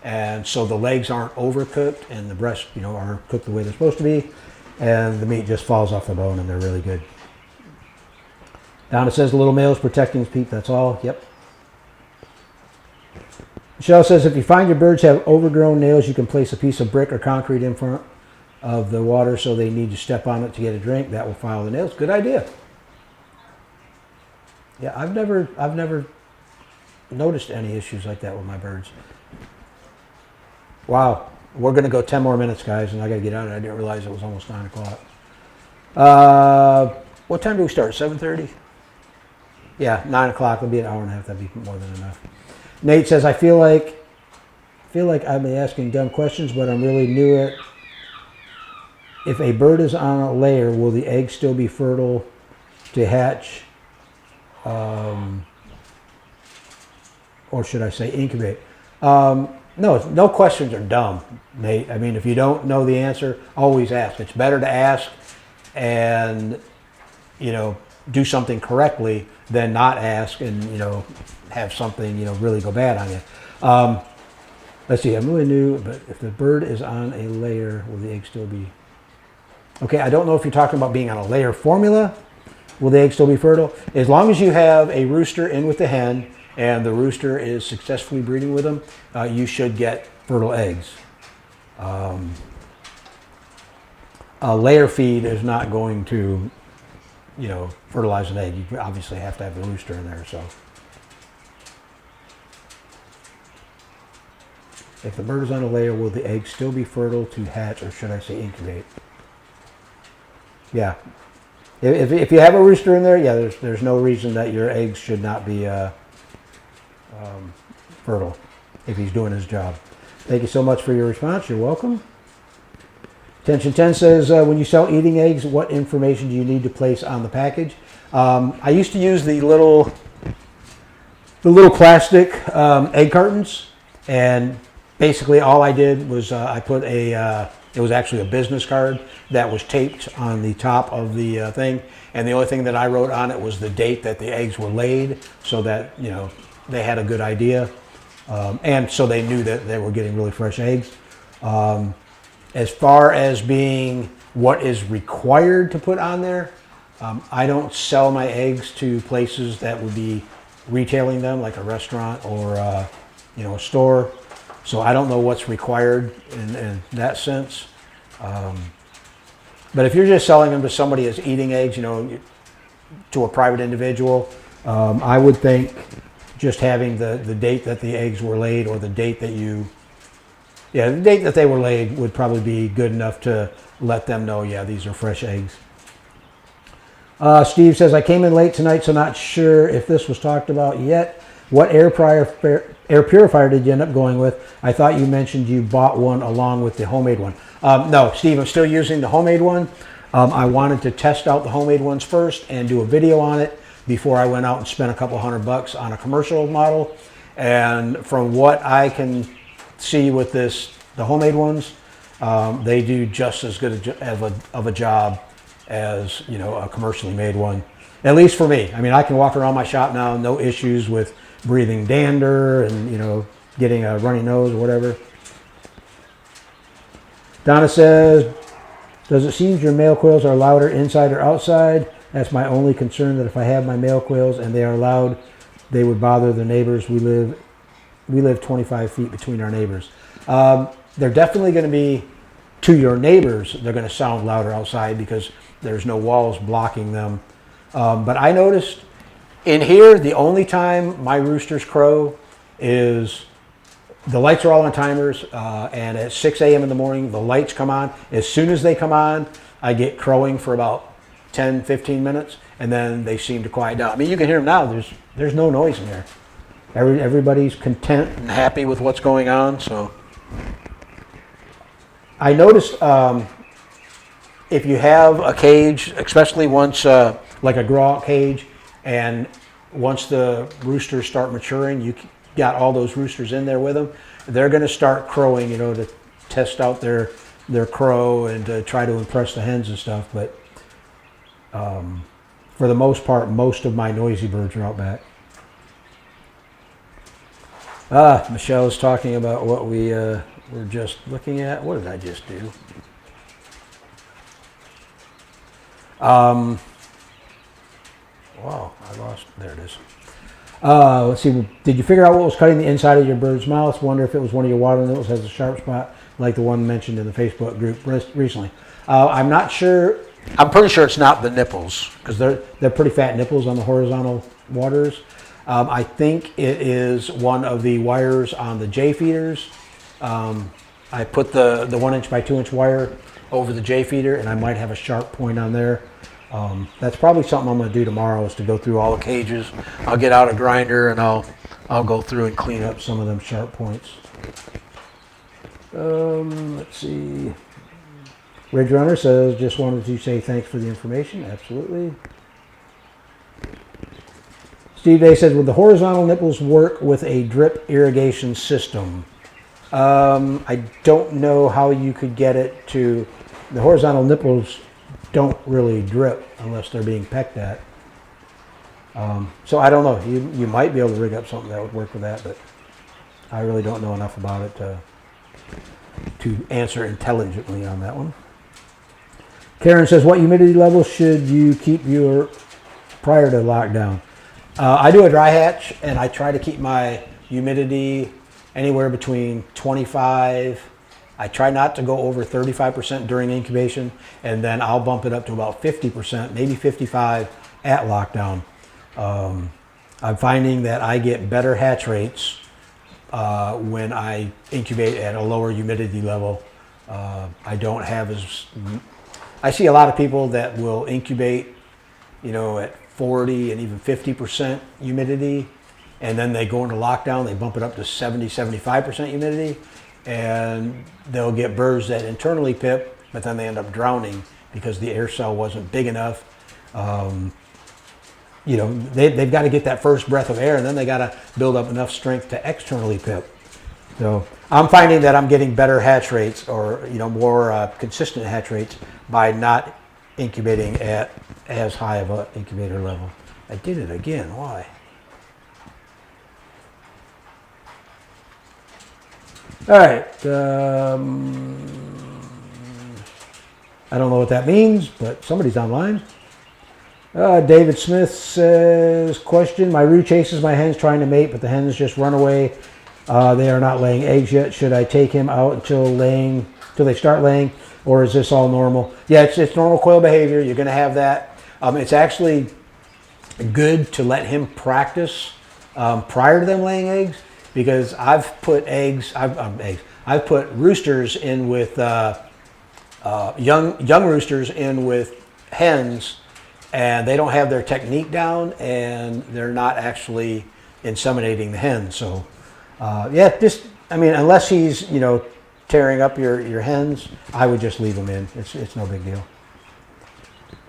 And so the legs aren't overcooked, and the breasts, you know, are cooked the way they're supposed to be. And the meat just falls off the bone, and they're really good. Donna says the little male's protecting his peep, that's all. Yep. Michelle says, if you find your birds have overgrown nails, you can place a piece of brick or concrete in front of the water so they need to step on it to get a drink. That will file the nails. Good idea. Yeah, I've never noticed any issues like that with my birds. Wow, we're going to go 10 more minutes, guys, and I got to get out of it. I didn't realize it was almost 9 o'clock. What time do we start? 7:30? Yeah, 9 o'clock. It'll be an hour and a half. That'd be more than enough. Nate says, I feel like I've been asking dumb questions, but I'm really new at. If a bird is on a layer, will the egg still be fertile to hatch? Or should I say incubate? No questions are dumb, Nate. I mean, if you don't know the answer, always ask. It's better to ask and, you know, do something correctly than not ask and, you know, have something, you know, really go bad on you. Let's see, I'm really new, but if the bird is on a layer, will the egg still be? Okay, I don't know if you're talking about being on a layer formula. Will the eggs still be fertile? As long as you have a rooster in with the hen and the rooster is successfully breeding with them, you should get fertile eggs. A layer feed is not going to, fertilize an egg. You obviously have to have the rooster in there. So, if the bird is on a layer, will the eggs still be fertile to hatch, or should I say incubate? Yeah. If you have a rooster in there, yeah, there's no reason that your eggs should not be fertile if he's doing his job. Thank you so much for your response. You're welcome. Attention 10 says, when you sell eating eggs, what information do you need to place on the package? I used to use the little plastic egg cartons, and basically all I did was I put it was actually a business card that was taped on the top of the thing, and the only thing that I wrote on it was the date that the eggs were laid, so that they had a good idea, and so they knew that they were getting really fresh eggs. As far as being what is required to put on there, I don't sell my eggs to places that would be retailing them, like a restaurant or a store. So I don't know what's required in that sense. But if you're just selling them to somebody as eating eggs, to a private individual, I would think just having the date that the eggs were laid, or the date that the date that they were laid would probably be good enough to let them know, yeah, these are fresh eggs. Steve says, I came in late tonight, so not sure if this was talked about yet. What air purifier did you end up going with? I thought you mentioned you bought one along with the homemade one. No, Steve, I'm still using the homemade one. I wanted to test out the homemade ones first and do a video on it before I went out and spent a couple $100 on a commercial model. And from what I can see with the homemade ones, they do just as good of a job as a commercially made one. At least for me. I mean, I can walk around my shop now, no issues with breathing dander and getting a runny nose or whatever. Donna says, does it seem your male quails are louder inside or outside? That's my only concern, that if I have my male quails and they are loud, they would bother the neighbors. We live 25 feet between our neighbors. They're definitely going to be, to your neighbors, they're going to sound louder outside because there's no walls blocking them. But I noticed in here, the only time my roosters crow is the lights are all on timers, and at 6 a.m. in the morning, the lights come on. As soon as they come on, I get crowing for about 10, 15 minutes, and then they seem to quiet down. I mean, you can hear them now. There's no noise in there. Everybody's content and happy with what's going on. So I noticed if you have a cage, especially once like a grow-out cage, and once the roosters start maturing, you got all those roosters in there with them, they're going to start crowing, to test out their crow and to try to impress the hens and stuff. But for the most part, most of my noisy birds are out back. Michelle is talking about what we were just looking at. What did I just do? Wow, I lost. There it is. Let's see. Did you figure out what was cutting the inside of your bird's mouth? Wonder if it was one of your water nipples has a sharp spot, like the one mentioned in the Facebook group recently. I'm not sure. I'm pretty sure it's not the nipples, because they're pretty fat nipples on the horizontal waters. I think it is one of the wires on the J feeders. I put the 1" by 2" wire over the J feeder, and I might have a sharp point on there. That's probably something I'm going to do tomorrow, is to go through all the cages. I'll get out a grinder and I'll go through and clean up some of them sharp points. Let's see. Ridge Runner says, just wanted to say thanks for the information. Absolutely. Steve Day says, would the horizontal nipples work with a drip irrigation system? I don't know how you could get it to, the horizontal nipples don't really drip unless they're being pecked at. So I don't know. You might be able to rig up something that would work with that, but I really don't know enough about it to answer intelligently on that one. Karen says, what humidity level should you keep your prior to lockdown? I do a dry hatch, and I try to keep my humidity anywhere between 25. I try not to go over 35% during incubation, and then I'll bump it up to about 50%, maybe 55 at lockdown. I'm finding that I get better hatch rates when I incubate at a lower humidity level. I don't have as... I see a lot of people that will incubate, you know, at 40 and even 50% humidity, and then they go into lockdown, they bump it up to 70, 75% humidity, and they'll get birds that internally pip, but then they end up drowning because the air cell wasn't big enough. You know, they've got to get that first breath of air, and then they got to build up enough strength to externally pip. So I'm finding that I'm getting better hatch rates, or, you know, more consistent hatch rates by not incubating at as high of an incubator level. I did it again. Why? All right. I don't know what that means, but somebody's online. David Smith says, question, my roux chases my hens trying to mate, but the hens just run away. They are not laying eggs yet. Should I take him out until they start laying, or is this all normal? Yeah, it's normal quail behavior. You're going to have that. It's actually good to let him practice prior to them laying eggs, because I've put I've put roosters in with young roosters in with hens, and they don't have their technique down, and they're not actually inseminating the hens. So yeah, just, I mean, unless he's, you know, tearing up your hens, I would just leave them in. It's no big deal.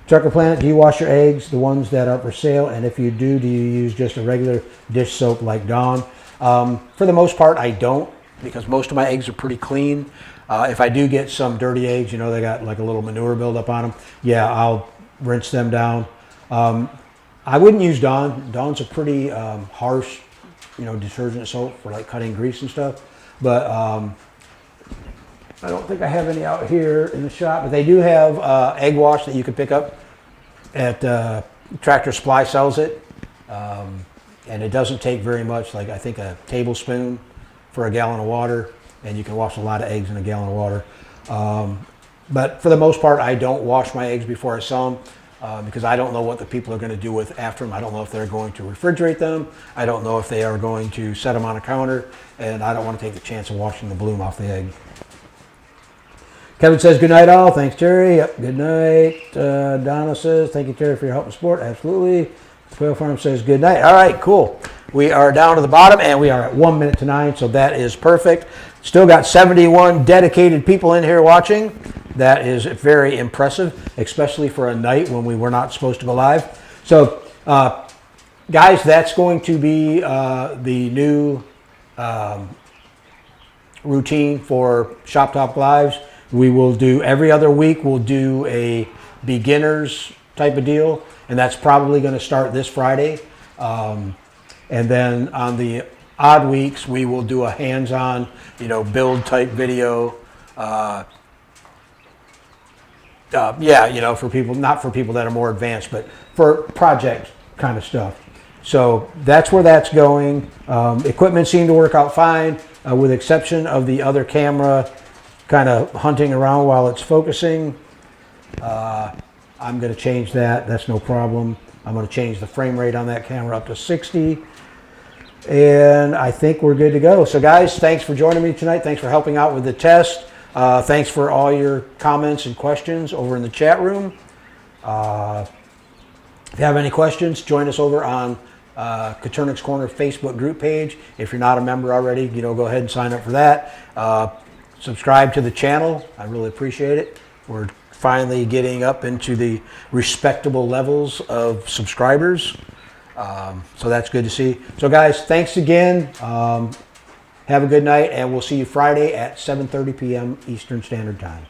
Trucker Planet, do you wash your eggs, the ones that are for sale? And if you do you use just a regular dish soap like Dawn? For the most part, I don't, because most of my eggs are pretty clean. If I do get some dirty eggs, you know, they got like a little manure buildup on them, yeah, I'll rinse them down. I wouldn't use Dawn. Dawn's a pretty harsh, you know, detergent soap for like cutting grease and stuff. But I don't think I have any out here in the shop, but they do have egg wash that you can pick up at Tractor Supply sells it. And it doesn't take very much, like I think a tablespoon for a gallon of water, and you can wash a lot of eggs in a gallon of water. But for the most part, I don't wash my eggs before I sell them because I don't know what the people are going to do with after them. I don't know if they're going to refrigerate them. I don't know if they are going to set them on a counter, and I don't want to take the chance of washing the bloom off the egg. Kevin says, good night all. Thanks, Terry. Yep, good night. Donna says, thank you, Terry, for your help and support. Absolutely. Quail Farm says, good night. All right, cool. We are down to the bottom, and we are at 1 minute to 9, so that is perfect. Still got 71 dedicated people in here watching. That is very impressive, especially for a night when we were not supposed to go live. So, guys, that's going to be the new routine for Shop Talk Lives. We will do every other week, we'll do a beginners type of deal, and that's probably going to start this Friday. And then on the odd weeks, we will do a hands-on, you know, build type video. Yeah, you know, for people, not for people that are more advanced, but for project kind of stuff. So that's where that's going. Equipment seemed to work out fine, with exception of the other camera kind of hunting around while it's focusing. I'm going to change that. That's no problem. I'm going to change the frame rate on that camera up to 60. And I think we're good to go. So guys, thanks for joining me tonight. Thanks for helping out with the test. Thanks for all your comments and questions over in the chat room. If you have any questions, join us over on Coturnix Corner Facebook group page. If you're not a member already, you know, go ahead and sign up for that. Subscribe to the channel. I really appreciate it. We're finally getting up into the respectable levels of subscribers. So that's good to see. So guys, thanks again. Have a good night, and we'll see you Friday at 7:30 p.m. Eastern Standard Time.